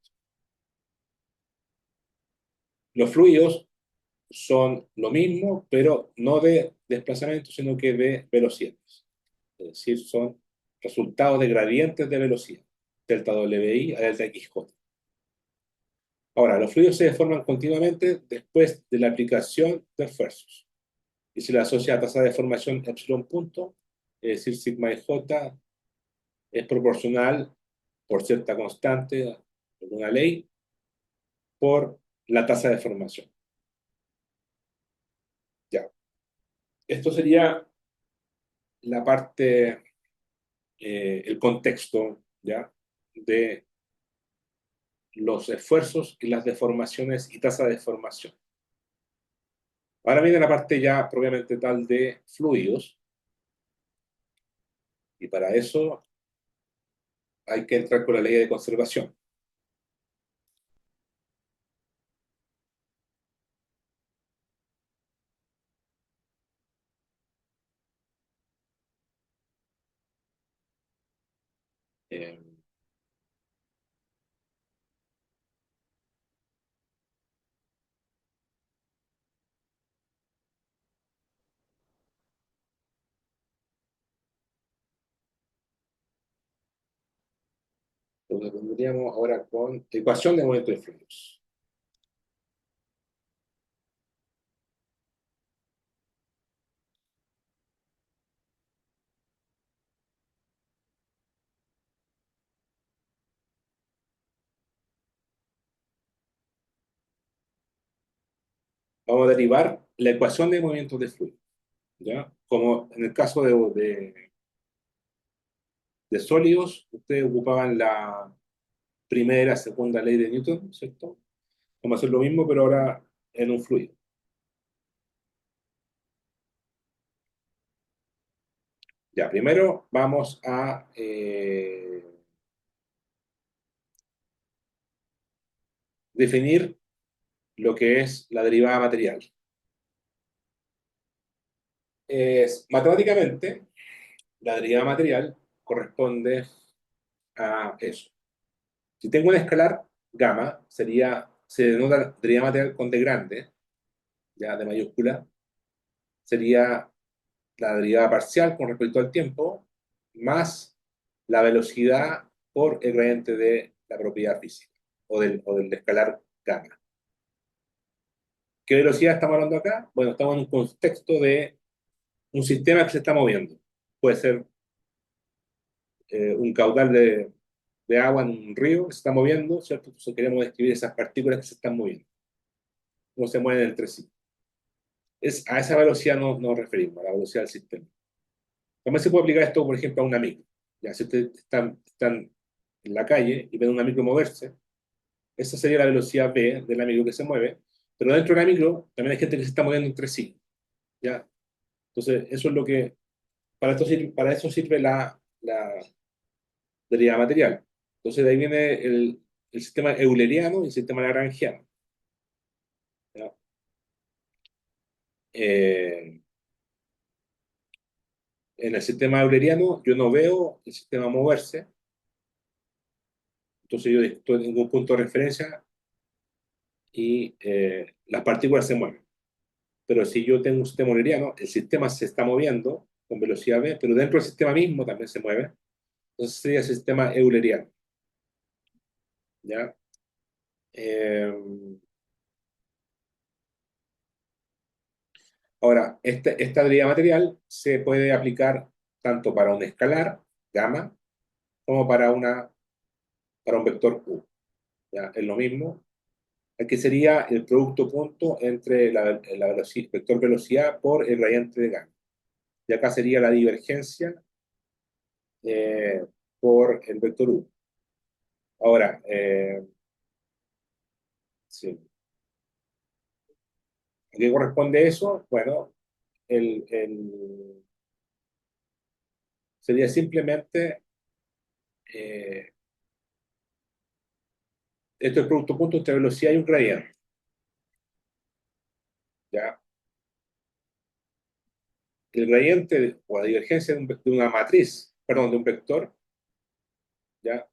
Los fluidos son lo mismo, pero no de desplazamiento, sino que de velocidades. Es decir, son resultados de gradientes de velocidad, delta WI a delta XJ. Ahora, los fluidos se deforman continuamente después de la aplicación de esfuerzos. Y se le asocia a tasa de deformación epsilon punto, es decir, sigma y j es proporcional por cierta constante, alguna ley, por la tasa de deformación. Ya. Esto sería la parte, el contexto, ¿ya? De los esfuerzos y las deformaciones y tasa de deformación. Ahora viene la parte ya propiamente tal de fluidos, y para eso hay que entrar con la ley de conservación. Eh, lo que tendríamos ahora con ecuación de movimiento de fluidos. Vamos a derivar la ecuación de movimientos de fluidos, ¿ya? Como en el caso de sólidos, ustedes ocupaban la primera, segunda ley de Newton, ¿cierto? Vamos a hacer lo mismo, pero ahora en un fluido. Ya, primero vamos a definir lo que es la derivada material. Matemáticamente, la derivada material corresponde a eso. Si tengo un escalar gamma, se denota derivada material con D grande, ya de mayúscula, sería la derivada parcial con respecto al tiempo, más la velocidad por el gradiente de la propiedad física, o del escalar gamma. ¿Qué velocidad estamos hablando acá? Bueno, estamos en un contexto de un sistema que se está moviendo. Puede ser un caudal de agua en un río que se está moviendo, ¿cierto? Entonces queremos describir esas partículas que se están moviendo, cómo se mueven entre sí. A esa velocidad nos referimos, a la velocidad del sistema. También se puede aplicar esto, por ejemplo, a una micro. Ya, si ustedes están en la calle y ven una micro moverse, esa sería la velocidad v de la micro que se mueve, pero dentro de la micro también hay gente que se está moviendo entre sí. ¿Ya? Entonces, eso es lo que, para eso sirve la derivada material. Entonces, de ahí viene el sistema euleriano y el sistema lagrangiano. ¿Ya? En el sistema euleriano yo no veo el sistema moverse, entonces yo estoy en un punto de referencia y las partículas se mueven. Pero si yo tengo un sistema euleriano, el sistema se está moviendo con velocidad v, pero dentro del sistema mismo también se mueve, entonces sería el sistema euleriano. ¿Ya? Ahora, esta derivada material se puede aplicar tanto para un escalar, gamma, como para un vector u. ¿Ya? Es lo mismo. Aquí sería el producto punto entre vector velocidad por el gradiente de gamma. Y acá sería la divergencia por el vector u. Ahora, sí. ¿A qué corresponde eso? Bueno, sería simplemente, eh, esto es producto punto entre velocidad y un gradiente, ¿ya? El gradiente o la divergencia de una matriz, perdón, de un vector, ¿ya?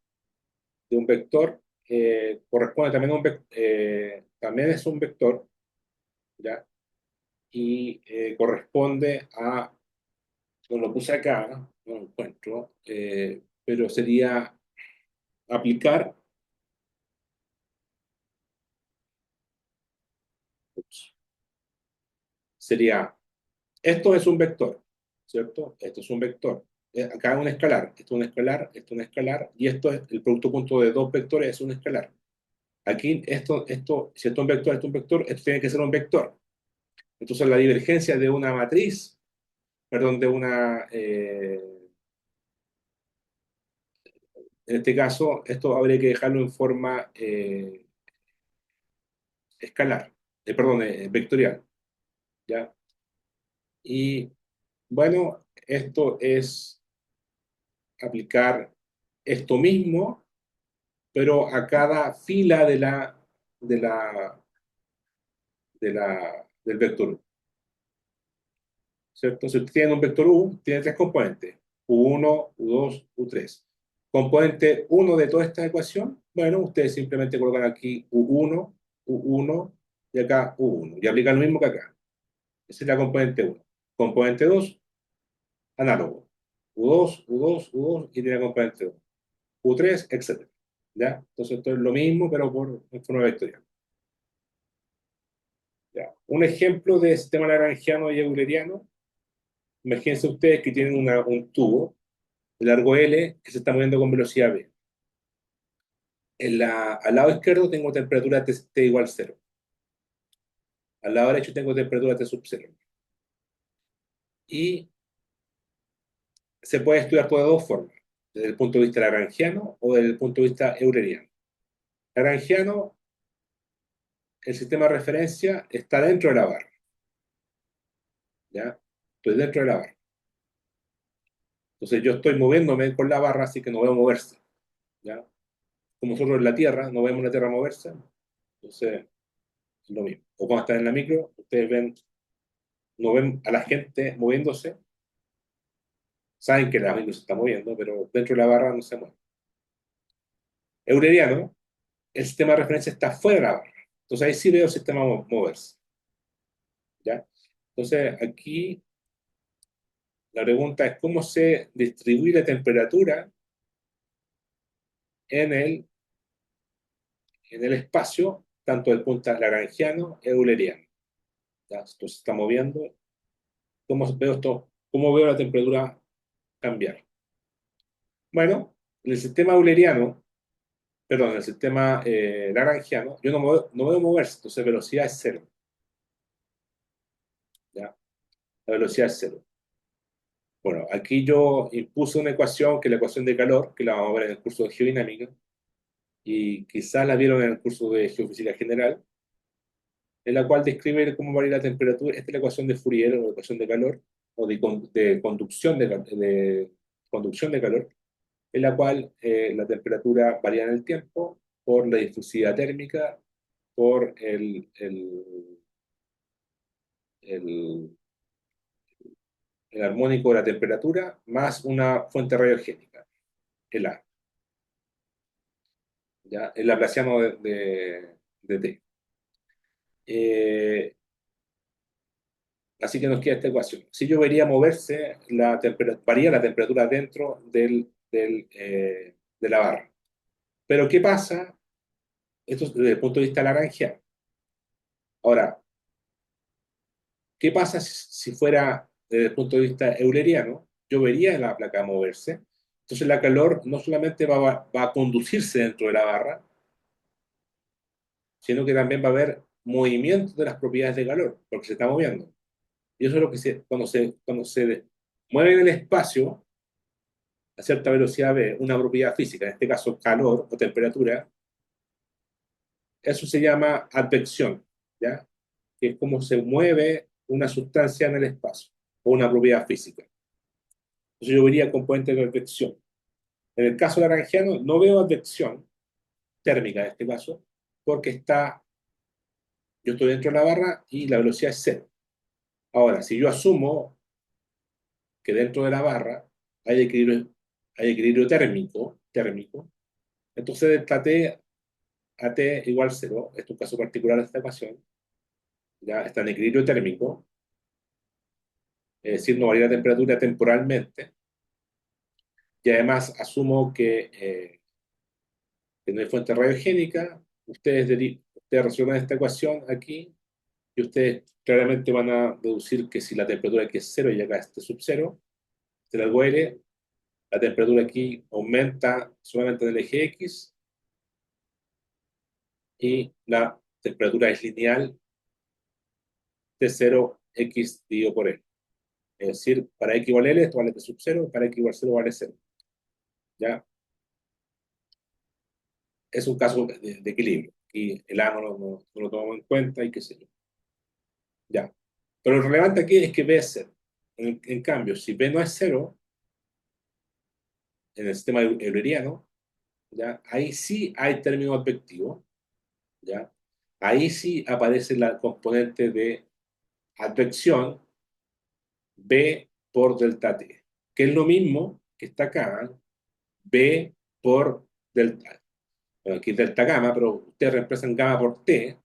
De un vector, corresponde también a también es un vector, ¿ya? Y corresponde a, no lo puse acá, no lo encuentro, pero sería aplicar, ups, sería, esto es un vector, ¿cierto? Esto es un vector. Acá es un escalar, esto es un escalar, esto es un escalar, y esto es el producto punto de dos vectores, es un escalar. Aquí, si esto es un vector, esto es un vector, esto tiene que ser un vector. Entonces, la divergencia de una matriz, perdón, en este caso, esto habría que dejarlo en forma escalar, perdón, vectorial, ¿ya? Y bueno, esto es aplicar esto mismo, pero a cada fila de la, del vector U, ¿cierto? Si usted tiene un vector U, tiene tres componentes, U1, U2, U3. Componente uno de toda esta ecuación, bueno, ustedes simplemente colocan aquí U1, U1 y acá U1, y aplican lo mismo que acá. Esa es la componente uno. Componente 2, análogo. U2, U2, U2 y tiene componente 2. U3, etc. ¿Ya? Entonces esto es lo mismo, pero en forma vectorial. ¿Ya? Un ejemplo de sistema lagrangiano y euleriano. Imagínense ustedes que tienen un tubo de largo L que se está moviendo con velocidad v. Al lado izquierdo tengo temperatura T igual 0. Al lado derecho tengo temperatura T sub 0. Y se puede estudiar todo de dos formas, desde el punto de vista lagrangiano o desde el punto de vista euleriano. Lagrangiano, el sistema de referencia está dentro de la barra. ¿Ya? Estoy dentro de la barra. Entonces yo estoy moviéndome con la barra, así que no veo moverse. ¿Ya? Como nosotros en la Tierra, no vemos la Tierra moverse, entonces es lo mismo. O cuando están en la micro, ustedes ven, no ven a la gente moviéndose, saben que la micro se está moviendo, pero dentro de la barra no se mueve. Euleriano, el sistema de referencia está fuera de la barra. Entonces ahí sí veo el sistema moverse. ¿Ya? Entonces aquí la pregunta es cómo se distribuye la temperatura en el espacio, tanto del punto lagrangiano e euleriano. ¿Ya? Esto se está moviendo. ¿Cómo veo esto? ¿Cómo veo la temperatura cambiar? Bueno, en el sistema euleriano, perdón, en el sistema lagrangiano, yo no veo moverse, entonces velocidad es cero. ¿Ya? La velocidad es cero. Bueno, aquí yo impuse una ecuación, que es la ecuación de calor, que la vamos a ver en el curso de geodinámica, y quizás la vieron en el curso de geofísica general, en la cual describe cómo varía la temperatura. Esta es la ecuación de Fourier, o la ecuación de calor, o de conducción conducción de calor, en la cual la temperatura varía en el tiempo por la difusividad térmica, por el, el armónico de la temperatura, más una fuente radiogénica, el A, ¿ya? El laplaciano de T. Eh, Así que nos queda esta ecuación. Si yo vería moverse, varía la temperatura dentro de la barra. Pero ¿qué pasa? Esto es desde el punto de vista lagrangiano. Ahora, ¿qué pasa si fuera desde el punto de vista euleriano? Yo vería la placa moverse. Entonces la calor no solamente va a conducirse dentro de la barra, sino que también va a haber movimiento de las propiedades de calor, porque se está moviendo. Y eso es lo que cuando se mueve en el espacio, a cierta velocidad v, una propiedad física, en este caso calor o temperatura, eso se llama advección, ¿ya? Que es como se mueve una sustancia en el espacio, o una propiedad física. Entonces yo vería componente de advección. En el caso lagrangiano no veo advección térmica en este caso, porque yo estoy dentro de la barra y la velocidad es cero. Ahora, si yo asumo que dentro de la barra hay equilibrio térmico, entonces delta T a T igual cero, este es un caso particular de esta ecuación, ya está en equilibrio térmico, es decir, no varía la temperatura temporalmente, y además asumo que no hay fuente radiogénica, ustedes resuelven esta ecuación aquí, y ustedes claramente van a deducir que si la temperatura aquí es cero y acá este sub cero, este largo L, la temperatura aquí aumenta solamente en el eje X, y la temperatura es lineal de 0x dividido por L. Es decir, para x igual L, esto vale T sub 0, para x igual 0 vale 0. ¿Ya? Es un caso de equilibrio. Y el A no lo tomamos en cuenta y qué sé yo. ¿Ya? Pero lo relevante aquí es que B es 0. En cambio, si B no es 0, en el sistema euleriano, ¿ya? Ahí sí hay término advectivo, ¿ya? Ahí sí aparece la componente de advección B por delta T, que es lo mismo que está acá, ¿eh? B por delta. Bueno, aquí es delta gamma, pero ustedes reemplazan gamma por T, es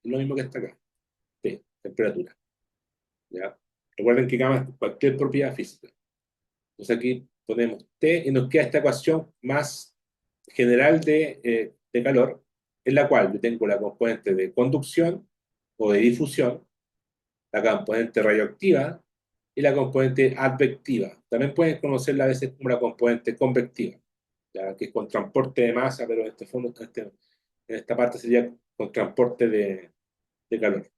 lo mismo que está acá, T, temperatura. ¿Ya? Recuerden que gamma es cualquier propiedad física. Entonces aquí ponemos T y nos queda esta ecuación más general de calor, en la cual yo tengo la componente de conducción o de difusión, la componente radioactiva y la componente advectiva. También pueden conocerla a veces como la componente convectiva, ya que es con transporte de masa, pero en este fondo, en esta parte sería con transporte de calor.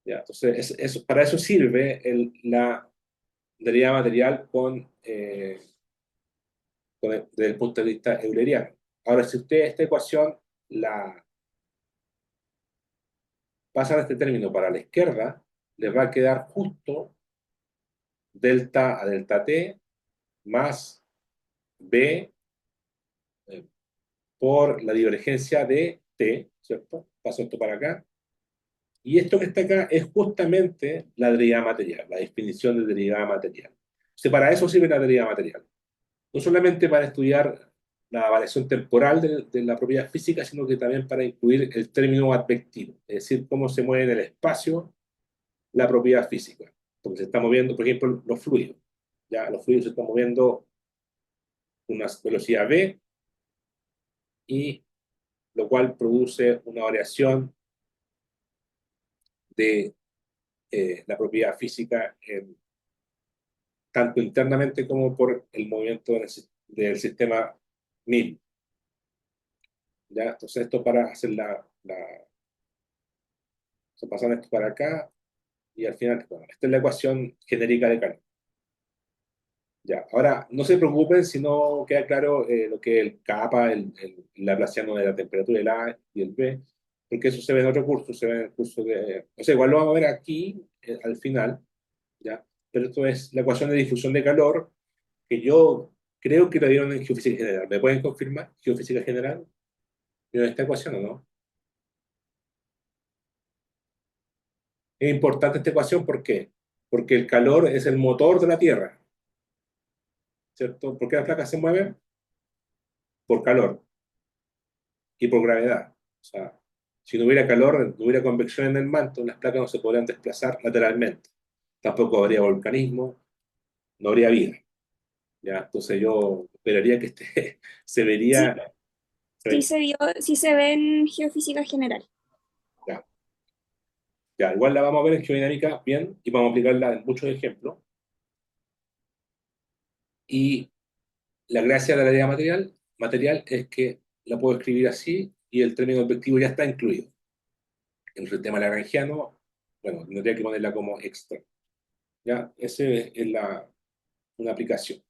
¿Ya? Entonces, para eso sirve la derivada material desde el punto de vista euleriano. Ahora, si ustedes esta ecuación la pasan a este término para la izquierda, les va a quedar justo delta a delta T más B por la divergencia de T, ¿cierto? Paso esto para acá. Y esto que está acá es justamente la derivada material, la definición de derivada material. O sea, para eso sirve la derivada material. No solamente para estudiar la variación temporal de la propiedad física, sino que también para incluir el término advectivo, es decir, cómo se mueve en el espacio la propiedad física. Porque se está moviendo, por ejemplo, los fluidos. Ya, los fluidos se están moviendo a una velocidad v, y lo cual produce una variación de la propiedad física tanto internamente como por el movimiento del sistema mismo. ¿Ya? Entonces esto para hacer se pasan esto para acá y al final, bueno, esta es la ecuación genérica de calor. Ya, ahora no se preocupen si no queda claro lo que es el kappa, el laplaciano de la temperatura del A y el B, porque eso se ve en otro curso, se ve en el curso de... O sea, igual lo vamos a ver aquí al final, ¿ya? Pero esto es la ecuación de difusión de calor, que yo creo que la dieron en geofísica general. ¿Me pueden confirmar? ¿Geofísica general? ¿Vieron esta ecuación o no? Es importante esta ecuación, ¿por qué? Porque el calor es el motor de la Tierra, ¿cierto? ¿Por qué las placas se mueven? Por calor y por gravedad. O sea, si no hubiera calor, no hubiera convección en el manto, las placas no se podrían desplazar lateralmente. Tampoco habría volcanismo, no habría vida. ¿Ya? Entonces yo esperaría que este se Sí, vería... sí se ve en geofísica general. Ya, ya, igual la vamos a ver en geodinámica bien y vamos a aplicarla en muchos ejemplos. Y la gracia de la idea material es que la puedo escribir así y el término objetivo ya está incluido. En el sistema lagrangiano, bueno, tendría que ponerla como extra. ¿Ya? Esa es una aplicación.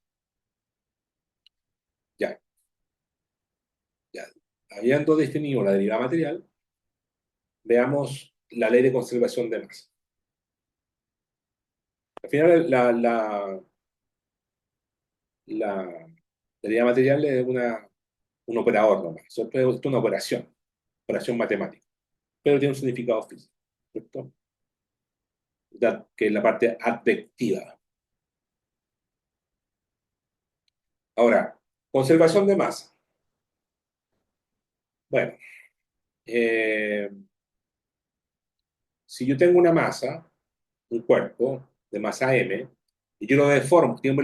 habiendo definido la derivada material, veamos la ley de conservación de masa. Al final, la derivada material es un operador nomás, ¿cierto? Es una operación matemática, pero tiene un significado físico, ¿cierto? Que es la parte advectiva. Ahora, conservación de masa. Bueno, eh, si yo tengo una masa, un cuerpo de masa m, y yo lo deformo, tiene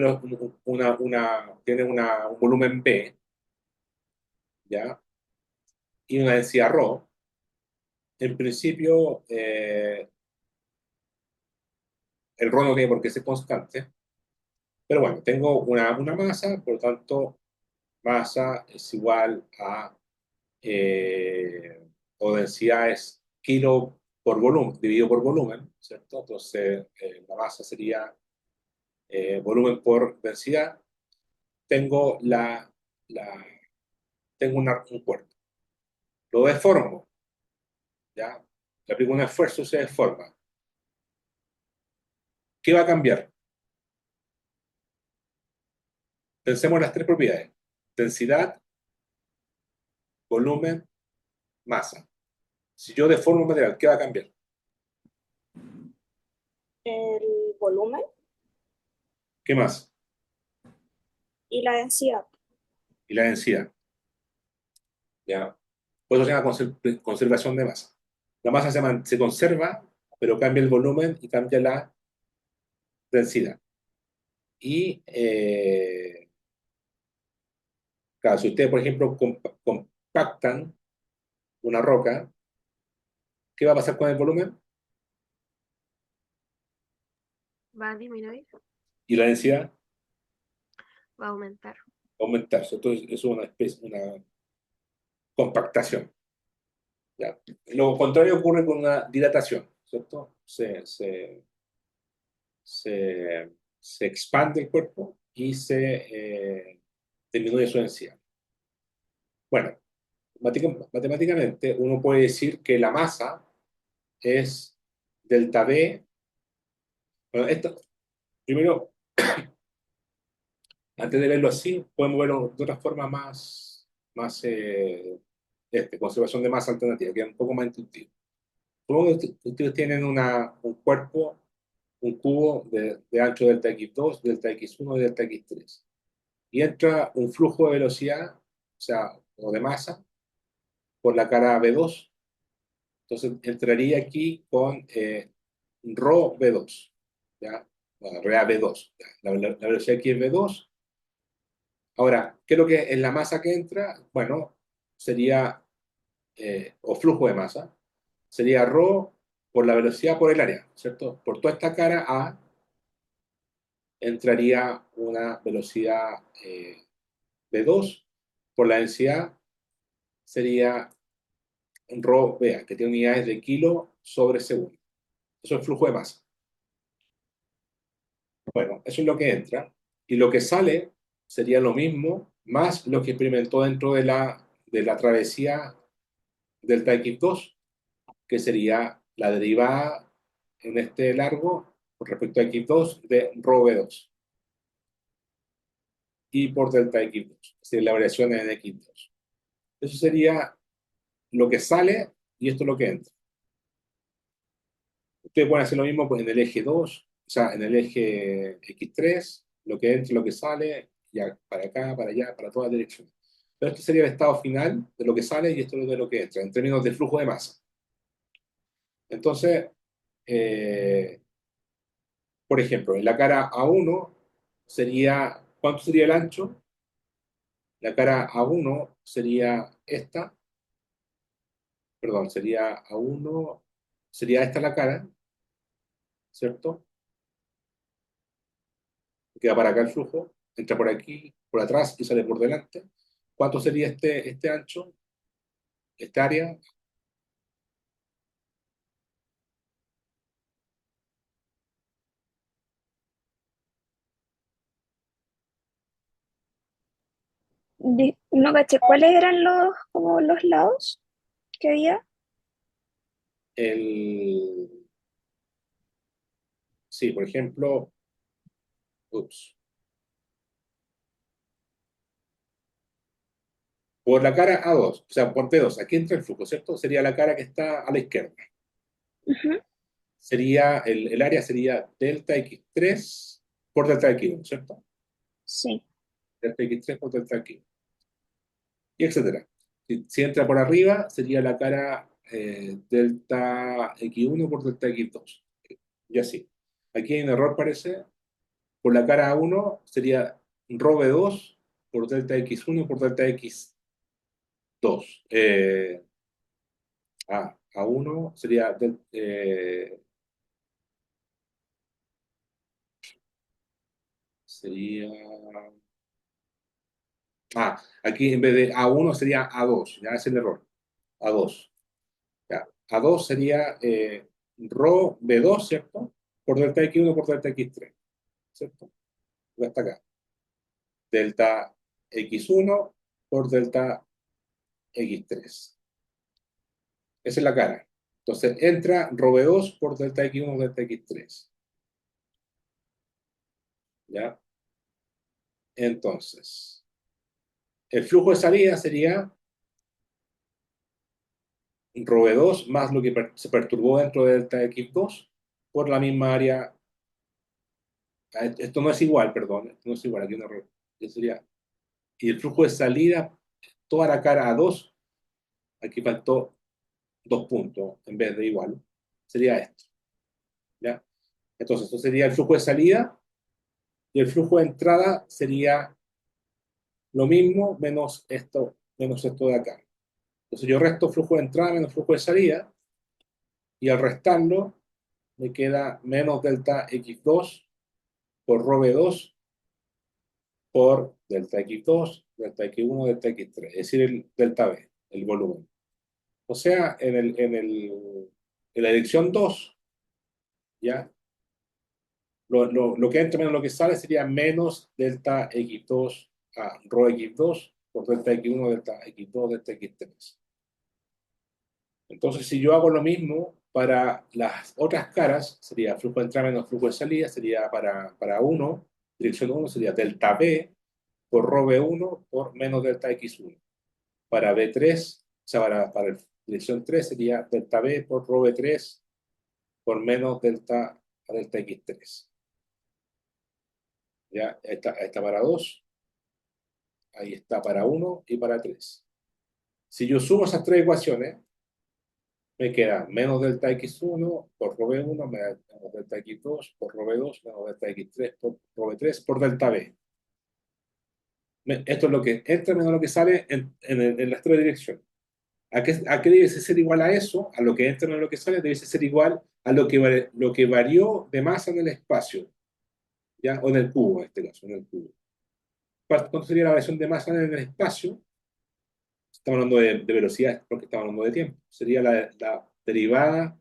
un volumen B, ¿ya? Y una densidad ρ, en principio el ρ no tiene por qué ser constante, pero bueno, tengo una masa, por lo tanto, masa es igual a, o densidad es kilo por volumen, dividido por volumen, ¿cierto? Entonces, la masa sería volumen por densidad. Tengo tengo un cuerpo. Lo deformo, ¿ya? Le aplico un esfuerzo, se deforma. ¿Qué va a cambiar? Pensemos en las tres propiedades: densidad, volumen, masa. Si yo deformo un material, ¿qué va a cambiar? El volumen ¿Qué más? y la densidad. Y la densidad, ¿ya? Por eso se llama conservación de masa. La masa se conserva, pero cambia el volumen y cambia la densidad. Y, claro, si ustedes, por ejemplo, compactan una roca, ¿qué va a pasar con el volumen? Va a disminuir, Y la densidad va a aumentar. va a aumentar. Entonces, eso es una especie, una compactación, ¿ya? Lo contrario ocurre con una dilatación, ¿cierto? Se, se expande el cuerpo y disminuye su densidad. Bueno, matemáticamente uno puede decir que la masa es delta V. Bueno, primero, antes de verlo así, podemos verlo de otra forma más conservación de masa alternativa, que es un poco más intuitivo. Supongo que ustedes tienen un cuerpo, un cubo de ancho delta x2, delta x1 y delta x3. Y entra un flujo de velocidad, o sea, o de masa, por la cara B2. Entonces entraría aquí con rho B2, ¿ya? Bueno, rea B2. ¿Ya? La velocidad aquí es B2. Ahora, ¿qué es lo que es la masa que entra? Bueno, sería, o flujo de masa, sería rho por la velocidad por el área, ¿cierto? Por toda esta cara A entraría una velocidad B2, por la densidad sería rho vea, que tiene unidades de kilo sobre segundo. Eso es flujo de masa. Bueno, eso es lo que entra. Y lo que sale sería lo mismo, más lo que experimentó dentro de la travesía delta x2, que sería la derivada en este largo con respecto a x2 de rho v2 y por delta x2, es decir, la variación en x2. Eso sería lo que sale y esto es lo que entra. Ustedes pueden hacer lo mismo pues, en el eje 2, o sea, en el eje X3, lo que entra, lo que sale, ya para acá, para allá, para todas las direcciones. Pero este sería el estado final de lo que sale y esto es de lo que entra, en términos de flujo de masa. Entonces, eh, por ejemplo, en la cara A1 sería, ¿cuánto sería el ancho? La cara A1 sería esta, perdón, sería A1, sería esta la cara, ¿cierto? Queda para acá el flujo, entra por aquí, por atrás y sale por delante. ¿Cuánto sería este ancho, esta área? No caché, ¿cuáles eran como los lados que había? El, sí, por ejemplo, ups, por la cara A2, o sea, por P2, aquí entra el flujo, ¿cierto? Sería la cara que está a la izquierda. Ujú, Sería, el área sería delta X3 por delta X1, ¿cierto? sí, Delta X3 por delta X1, y etcétera. Si entra por arriba, sería la cara delta X1 por delta X2, y así. Aquí hay un error, parece. Por la cara A1 sería rho B2 por delta X1 por delta X2. A1 sería sería aquí en vez de A1 sería A2, ya es el error. A2. Ya. A2 sería rho B2, ¿cierto? Por delta X1 por delta X3, ¿cierto? Ya está acá. Delta X1 por delta X3. Esa es la cara. Entonces entra rho B2 por delta X1 por delta X3. ¿Ya? Entonces, el flujo de salida sería rho B2 más lo que se perturbó dentro de delta X2 por la misma área. Esto no es igual, perdón, esto no es igual, aquí un error. Sería, y el flujo de salida, toda la cara a 2, aquí faltó 2 puntos en vez de igual, sería esto. ¿Ya? Entonces, esto sería el flujo de salida y el flujo de entrada sería lo mismo menos esto de acá. Entonces yo resto flujo de entrada menos flujo de salida y al restarlo me queda menos delta X2 por rho B2 por delta X2, delta X1, delta X3, es decir, el delta B, el volumen. O sea, en la dirección 2, ¿ya? Lo que entra menos lo que sale sería menos delta X2 a rho X2 por delta X1, delta X2, delta X3. Entonces, si yo hago lo mismo para las otras caras, sería flujo de entrada menos flujo de salida, sería para 1, dirección 1 sería delta B por rho B1 por menos delta X1. Para B3, o sea, para dirección 3 sería delta B por rho B3 por menos delta X3. ¿Ya? Ahí está para 2, ahí está para 1 y para 3. Si yo sumo esas tres ecuaciones, me queda menos delta X1 por rho B1, menos delta X2 por rho B2, menos delta X3 por rho B3 por delta B. Esto es lo que entra menos lo que sale en las tres direcciones. ¿A qué debe ser igual a eso? A lo que entra menos lo que sale, debe ser igual a lo que varió de masa en el espacio, ¿ya? O en el cubo, en este caso, en el cubo. ¿Cuánto sería la variación de masa en el espacio? Estamos hablando de velocidad porque estamos hablando de tiempo. Sería la derivada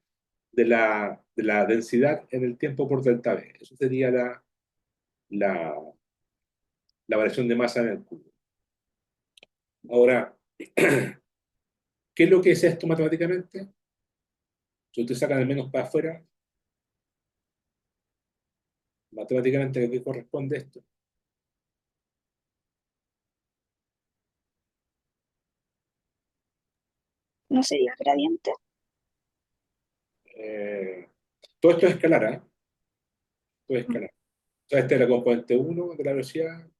de la densidad en el tiempo por delta V. Eso sería la, la variación de masa en el cubo. Ahora, ¿qué es lo que es esto matemáticamente? Si usted saca el menos para afuera, matemáticamente, ¿a qué corresponde esto? ¿no sería gradiente? Eh, todo esto es escalar, ¿eh? Todo es escalar. O sea, esta es la componente 1 de la velocidad,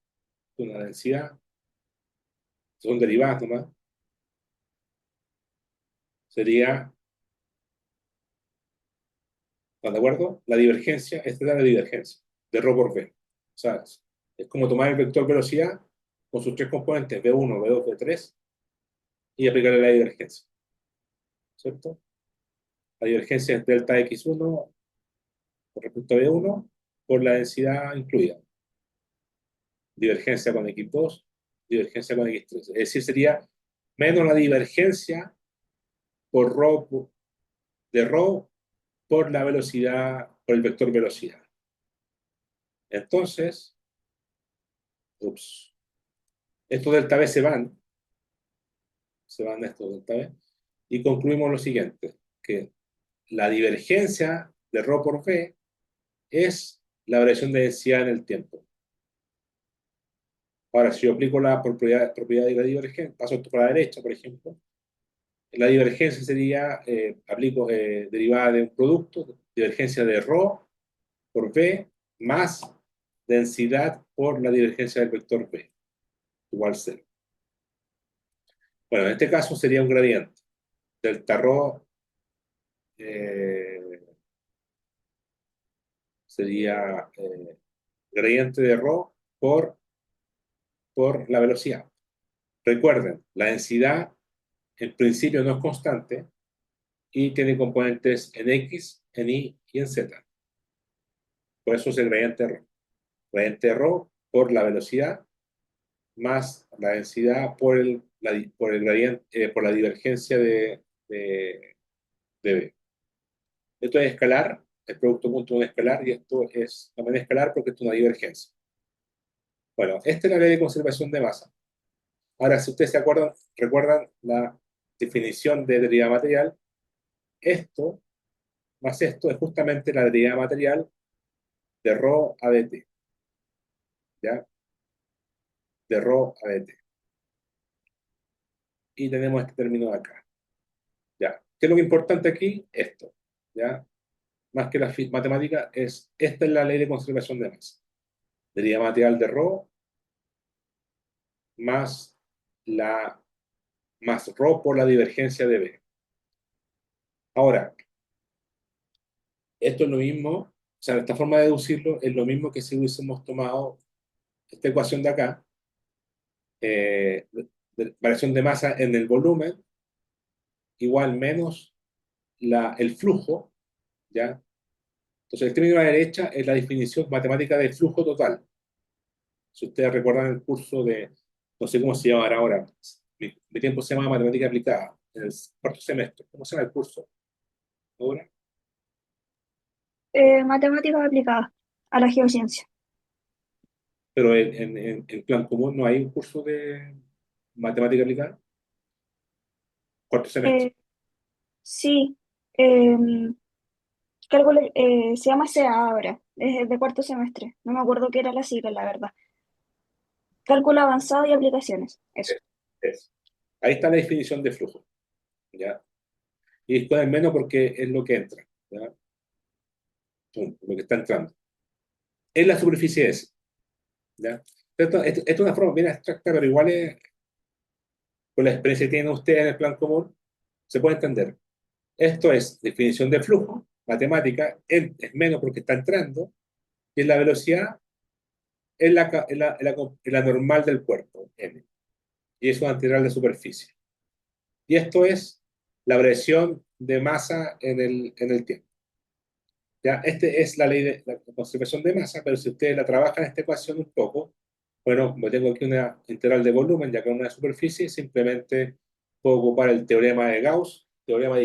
una densidad, son derivadas nomás. Sería, ¿están de acuerdo? La divergencia, esta es la divergencia de ρ por v. O sea, es como tomar el vector velocidad con sus tres componentes, v1, v2, v3, y aplicarle la divergencia, ¿cierto? La divergencia es delta x1 con respecto a v1 por la densidad incluida. Divergencia con x2, divergencia con x3. Es decir, sería menos la divergencia por de ρ por la velocidad, por el vector velocidad. Entonces, estos delta v se van, se van estos delta B, y concluimos lo siguiente, que la divergencia de ρ por V es la variación de densidad en el tiempo. Ahora, si yo aplico la propiedad de la divergencia, paso esto para la derecha, por ejemplo, la divergencia sería, aplico derivada de un producto, divergencia de ρ por V más densidad por la divergencia del vector V, igual 0. Bueno, en este caso sería un gradiente. Delta ρ sería gradiente de ρ por la velocidad. Recuerden, la densidad en principio no es constante y tiene componentes en X, en Y y en Z. Por eso es el gradiente ρ. Gradiente ρ por la velocidad más la densidad por el gradiente, por la divergencia de B. Esto es escalar, el producto punto de un escalar, y esto es también escalar porque esto es una divergencia. Bueno, esta es la ley de conservación de masa. Ahora, si ustedes se acuerdan, recuerdan la definición de derivada material, esto más esto es justamente la derivada material de ρ a dt, ¿ya? De ρ a dt. Y tenemos este término de acá, ¿ya? ¿Qué es lo que es importante aquí? Esto, ¿ya? Más que la matemática, esta es la ley de conservación de masa. Derivada material de ρ más ρ por la divergencia de B. Ahora, esto es lo mismo, o sea, esta forma de deducirlo es lo mismo que si hubiésemos tomado esta ecuación de acá, variación de masa en el volumen, igual menos el flujo, ¿ya? Entonces, el término a la derecha es la definición matemática del flujo total. Si ustedes recuerdan el curso de, no sé cómo se llama ahora, mi tiempo se llama matemática aplicada, en el cuarto semestre. ¿Cómo se llama el curso ahora? Matemáticas aplicadas a la geociencia. Pero en plan común no hay un curso de matemática aplicada. Cuarto semestre. Eh, sí, em, se llama SEA ahora, es de cuarto semestre. No me acuerdo qué era la sigla, la verdad. Cálculo avanzado y aplicaciones, eso. Es. Ahí está la definición de flujo, ¿ya? Y después el menos porque es lo que entra, ¿ya? Pum, lo que está entrando. Es la superficie S, ¿ya? Esto es una forma bien abstracta, pero igual es, con la experiencia que tienen ustedes en el plan común, se puede entender. Esto es definición de flujo, matemática, es menos porque está entrando, y la velocidad es la normal del cuerpo, m, y es una integral de superficie. Y esto es la variación de masa en el tiempo. ¿Ya? Esta es la ley de la conservación de masa, pero si ustedes la trabajan en esta ecuación un poco, bueno, como tengo aquí una integral de volumen, ya que es una superficie, simplemente puedo ocupar el teorema de Gauss, teorema de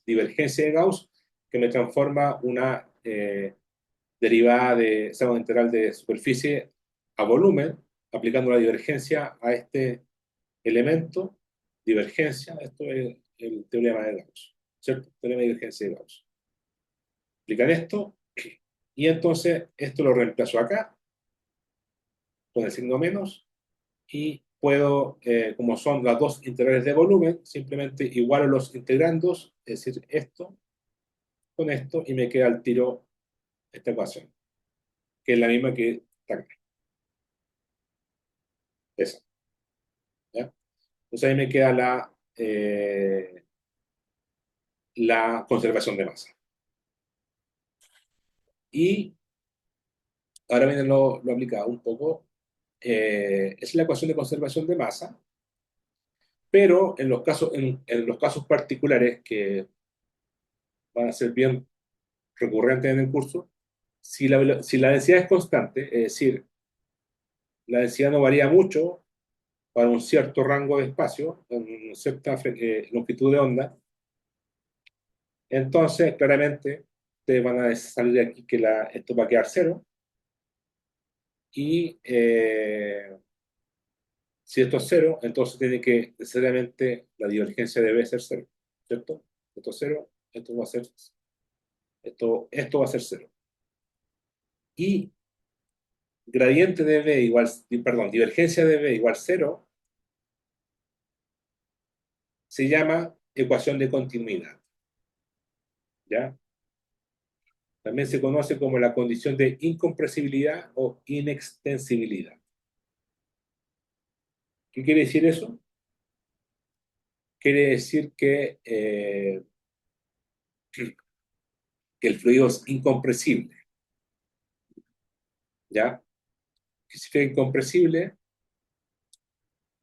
divergencia de Gauss, que me transforma una derivada de, esa integral de superficie a volumen, aplicando la divergencia a este elemento, divergencia, esto es el teorema de Gauss, ¿cierto? Teorema de divergencia de Gauss. Aplican esto, y entonces esto lo reemplazo acá, con el signo menos, y puedo, como son las dos integrales de volumen, simplemente igualo los integrandos, es decir, esto con esto, y me queda al tiro esta ecuación, que es la misma que está acá. Esa, ¿ya? Entonces ahí me queda la conservación de masa. Y ahora viene lo aplicado un poco. Es la ecuación de conservación de masa, pero en los casos particulares que van a ser bien recurrentes en el curso, si la densidad es constante, es decir, la densidad no varía mucho para un cierto rango de espacio, en cierta longitud de onda, entonces claramente te van a salir de aquí que esto va a quedar cero, y Si esto es cero, entonces tiene que necesariamente la divergencia debe ser cero, ¿cierto? Esto es cero, esto va a ser, esto va a ser cero. Y gradiente de B igual, perdón, divergencia de B igual cero, se llama ecuación de continuidad, ¿ya? También se conoce como la condición de incompresibilidad o inextensibilidad. ¿Qué quiere decir eso? Quiere decir que el fluido es incompresible, ¿ya? ¿Qué significa incompresible?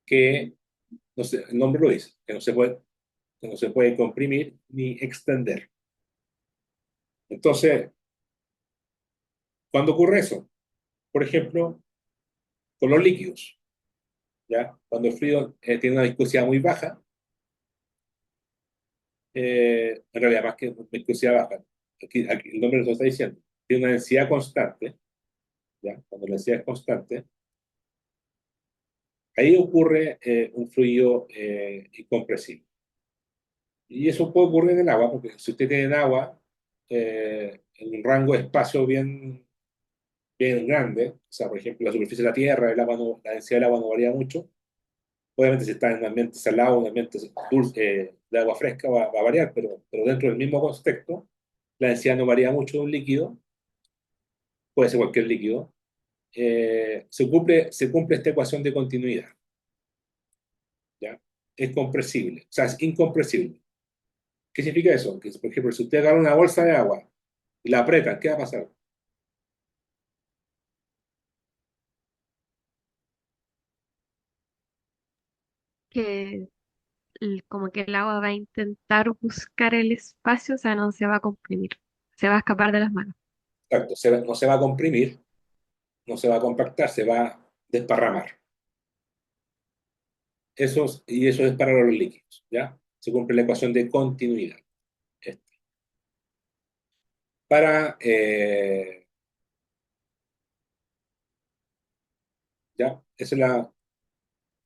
Que no sé, el nombre lo dice, que no se puede comprimir ni extender. Entonces, ¿cuándo ocurre eso? Por ejemplo, con los líquidos, ¿ya? Cuando el fluido tiene una viscosidad muy baja, en realidad más que viscosidad baja, aquí el nombre lo está diciendo, tiene una densidad constante, ¿ya? Cuando la densidad es constante, ahí ocurre un fluido incompresible. Y eso puede ocurrir en el agua, porque si usted tiene agua en un rango de espacio bien grande, o sea, por ejemplo, la superficie de la Tierra, la densidad del agua no varía mucho. Obviamente, si está en un ambiente salado, un ambiente dulce, de agua fresca, va a variar, pero dentro del mismo contexto, la densidad no varía mucho de un líquido, puede ser cualquier líquido. Se cumple esta ecuación de continuidad, ¿ya? Es compresible, o sea, es incompresible. ¿Qué significa eso? Que, por ejemplo, si usted agarra una bolsa de agua y la aprieta, ¿qué va a pasar? Que como que el agua va a intentar buscar el espacio, o sea, no se va a comprimir, se va a escapar de las manos. Exacto, no se va a comprimir, no se va a compactar, se va a desparramar. Y eso es para los líquidos, ¿ya? Se cumple la ecuación de continuidad. Este. Para, ¿Ya?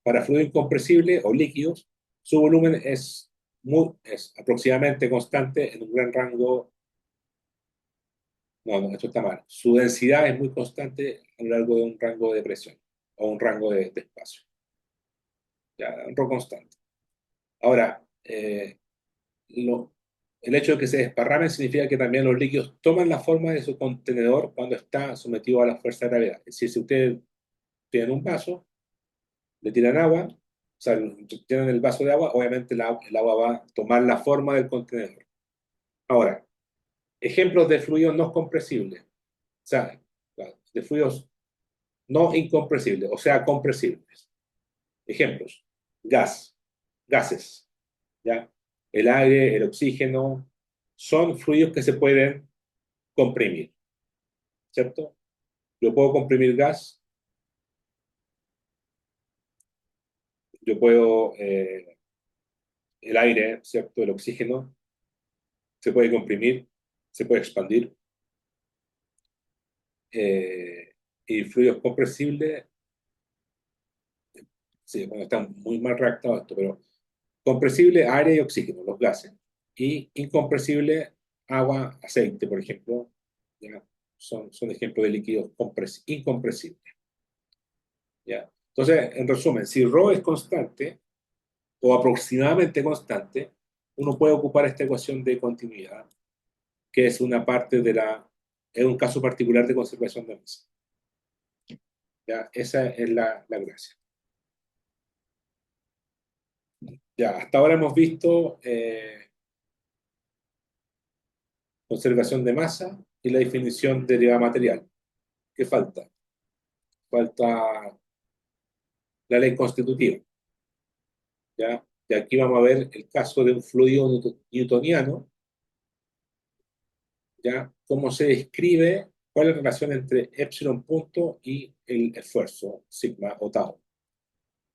Para fluido incompresible o líquidos, su volumen es aproximadamente constante en un gran rango. No, esto está mal. Su densidad es muy constante a lo largo de un rango de presión o un rango de espacio. ¿Ya? Un rango constante. Ahora, lo, el hecho de que se desparramen significa que también los líquidos toman la forma de su contenedor cuando está sometido a la fuerza de gravedad. Es decir, si ustedes tienen un vaso, le tiran agua, o sea, tienen el vaso de agua, obviamente el agua va a tomar la forma del contenedor. Ahora, ejemplos de fluidos no compresibles, o sea, de fluidos no incompresibles, o sea, compresibles. Ejemplos, gases, ¿ya? El aire, el oxígeno, son fluidos que se pueden comprimir, ¿cierto? Yo puedo comprimir gas, yo puedo, el aire, ¿cierto? El oxígeno, se puede comprimir, se puede expandir. Y fluidos compresibles, sí, bueno, están muy mal redactado esto, pero compresible, aire y oxígeno, los gases. Y incompresible, agua, aceite, por ejemplo, ¿ya? Son ejemplos de líquidos incompresibles, ¿ya? Entonces, en resumen, si ρ es constante o aproximadamente constante, uno puede ocupar esta ecuación de continuidad, que es una parte es un caso particular de conservación de masa. ¿Ya? Esa es la gracia. Ya, hasta ahora hemos visto conservación de masa y la definición de derivada material. ¿Qué falta? Falta la ley constitutiva, ¿ya? Y aquí vamos a ver el caso de un fluido newtoniano, ¿ya? Cómo se describe, cuál es la relación entre epsilon punto y el esfuerzo, sigma o tau.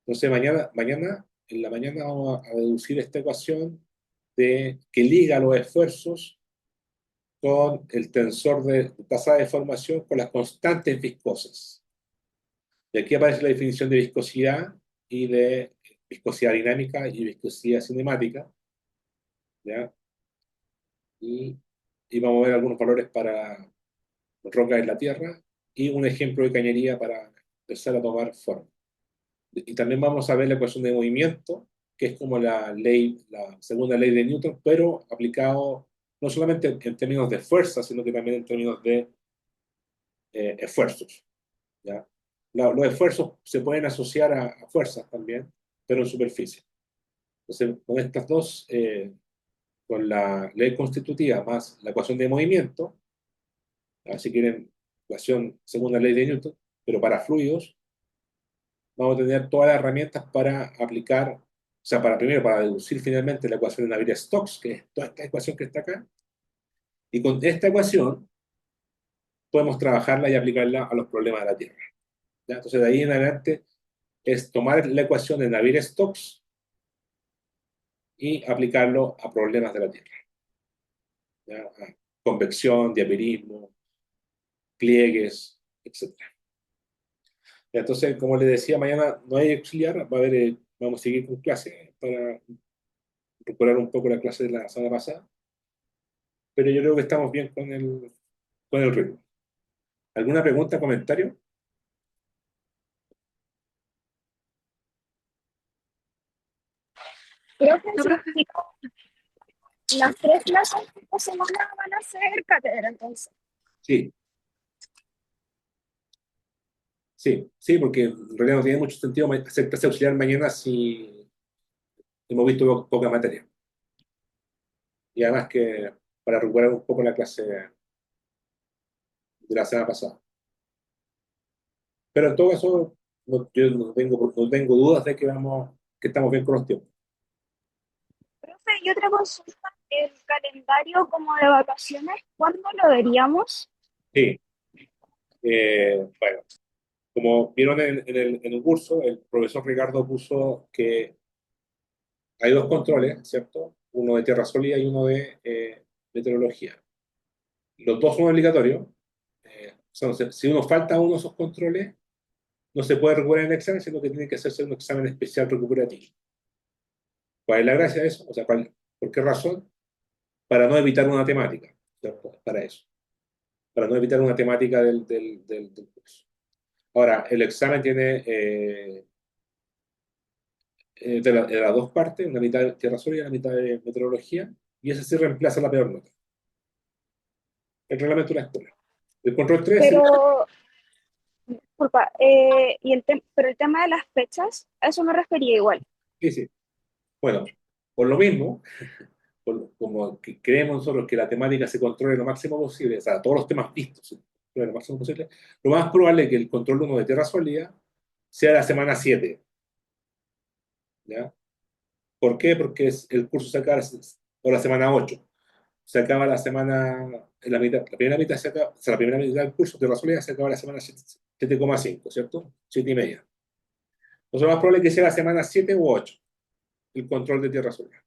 Entonces, en la mañana vamos a deducir esta ecuación que liga los esfuerzos con el tensor de tasa de deformación con las constantes viscosas. Y aquí aparece la definición de viscosidad y de viscosidad dinámica y viscosidad cinemática, ¿ya? Y, y vamos a ver algunos valores para rocas en la Tierra y un ejemplo de cañería para empezar a tomar forma. Y también vamos a ver la ecuación de movimiento, que es como la segunda ley de Newton, pero aplicado no solamente en términos de fuerza, sino que también en términos de esfuerzos, ¿ya? Los esfuerzos se pueden asociar a fuerzas también, pero en superficie. Entonces, con estas dos, con la ley constitutiva más la ecuación de movimiento, si quieren, ecuación segunda ley de Newton, pero para fluidos, vamos a tener todas las herramientas para aplicar, o sea, primero para deducir finalmente la ecuación de Navier-Stokes, que es toda esta ecuación que está acá, y con esta ecuación podemos trabajarla y aplicarla a los problemas de la Tierra, ¿ya? Entonces, de ahí en adelante es tomar la ecuación de Navier-Stokes y aplicarlo a problemas de la Tierra, ¿ya? A convección, diapirismo, pliegues, etcétera. Entonces, como les decía, mañana no hay auxiliar, va a haber, vamos a seguir con clase para recuperar un poco la clase de la semana pasada, pero yo creo que estamos bien con el ritmo. ¿Alguna pregunta, comentario? Creo que No, profe. las 3 clases de esta semana van a ser cátedra, entonces. Sí, sí, porque en realidad no tiene mucho sentido hacer clase auxiliar mañana si hemos visto poca materia. Y además que para recuperar un poco la clase de la semana pasada. Pero en todo caso, yo no tengo dudas de que estamos bien con los tiempos. Profe, y otra consulta, el calendario como de vacaciones, ¿cuándo lo veríamos? Sí, bueno, como vieron en el curso, el profesor Ricardo puso que hay dos controles, ¿cierto? Uno de tierra sólida y uno de meteorología. Los dos son obligatorios. Si uno falta uno de esos controles, no se puede recuperar en el examen, sino que tiene que hacerse un examen especial recuperativo. ¿Cuál es la gracia de eso? O sea, ¿por qué razón? Para no evitar una temática, ¿cierto? Para eso. Para no evitar una temática del curso. Ahora, el examen tiene de las dos partes, una mitad de tierra sólida y una mitad de meteorología, y ese sí reemplaza la peor nota. El reglamento de la escuela. El control 3 Pero, disculpa, pero el tema de las fechas, a eso me refería igual. sí, sí. Bueno, por lo mismo, como que creemos nosotros que la temática se controle lo máximo posible, o sea, todos los temas vistos se controlen lo máximo posible, lo más probable es que el control 1 de tierra sólida sea la semana 7, ¿ya? ¿Por qué? Porque el curso se acaba o la semana 8. Se acaba la semana, en la primera mitad se acaba, o sea, la primera mitad del curso de tierra sólida se acaba la semana 7,5, ¿cierto? 7 y media. Entonces, lo más probable es que sea la semana 7 u 8 el control de tierra sólida.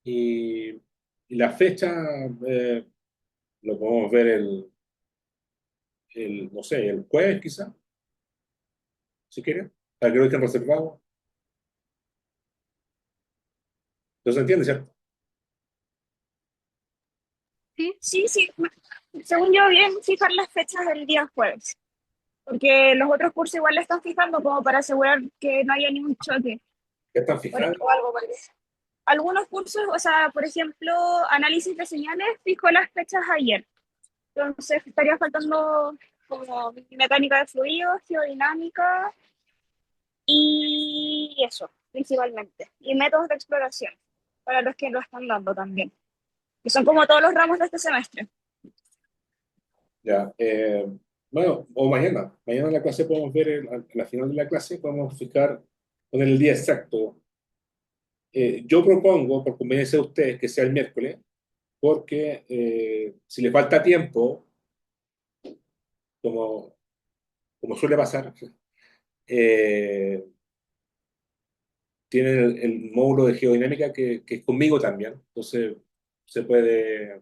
Y, y la fecha, eh, lo podemos ver no sé, el jueves quizá, si quieren, para que lo estén reservado. ¿No se entiende, cierto? Sí, Sí, sí, según yo, bien fijar las fechas del día jueves, porque los otros cursos igual le están fijando como para asegurar que no haya ningún choque ¿Ya están fijados? o algo parecido. Algunos cursos, o sea, por ejemplo, análisis de señales, fijó las fechas ayer. Entonces estaría faltando como mecánica de fluidos, geodinámica y eso, principalmente. Y métodos de exploración, para los que lo están dando también, que son como todos los ramos de este semestre. Ya. Bueno, o mañana. Mañana en la clase podemos ver, a la final de la clase, podemos fijar con el día exacto. Yo propongo, por conveniencia de ustedes, que sea el miércoles, porque si le falta tiempo, como, como suele pasar, eh, tienen el módulo de geodinámica que es conmigo también, entonces se pueden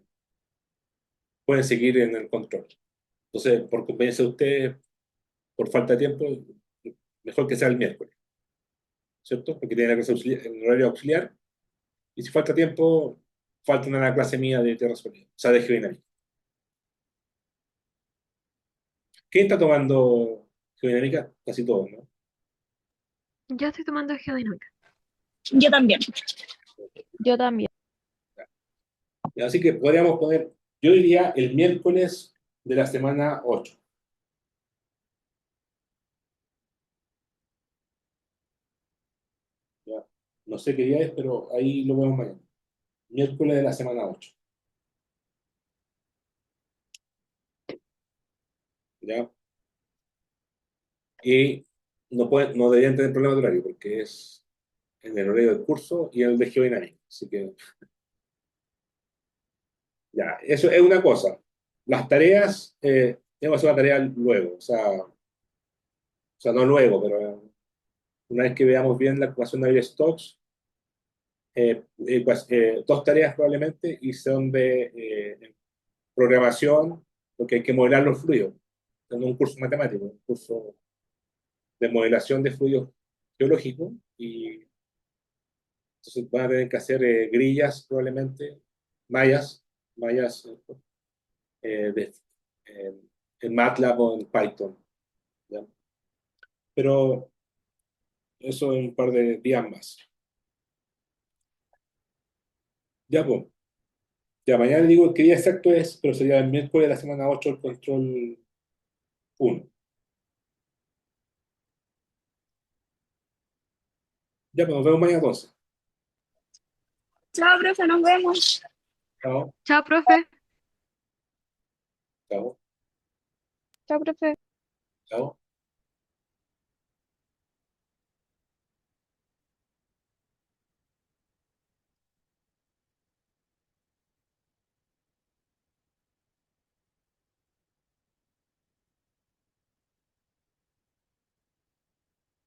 seguir en el control. Entonces, por conveniencia de ustedes, por falta de tiempo, mejor que sea el miércoles, ¿cierto? Porque tiene la clase en horario auxiliar, y si falta tiempo, falta una clase mía de tierra sólida, o sea, de geodinámica. ¿Quién está tomando geodinámica? Casi todos, ¿no? Yo estoy tomando geodinámica. Yo también. Yo también. Así que podríamos poner, yo diría el miércoles de la semana 8. ¿Ya? No sé qué día es, pero ahí lo vemos mañana. Miércoles de la semana 8. ¿Ya? Y no deberían tener problema de horario, porque es en el horario del curso y en el de geodinámica. Así que, ya, eso es una cosa. Las tareas, tengo que hacer una tarea luego, o sea, no luego, pero una vez que veamos bien la ecuación de Navier-Stokes, pues, dos tareas probablemente, y son de programación, porque hay que modelar los fluidos. Es un curso matemático, un curso de modelación de fluidos geológicos, y entonces van a tener que hacer grillas probablemente, mallas de, eh, en MATLAB o en Python, ¿ya? Pero eso en un par de días más. Ya, pues, ya mañana digo qué día exacto es, pero sería el miércoles de la semana 8 el control 1. Ya, pues nos vemos mañana entonces. Chao, profe, nos vemos. Chao, Chao, profe. chao, Chao, profe. chao.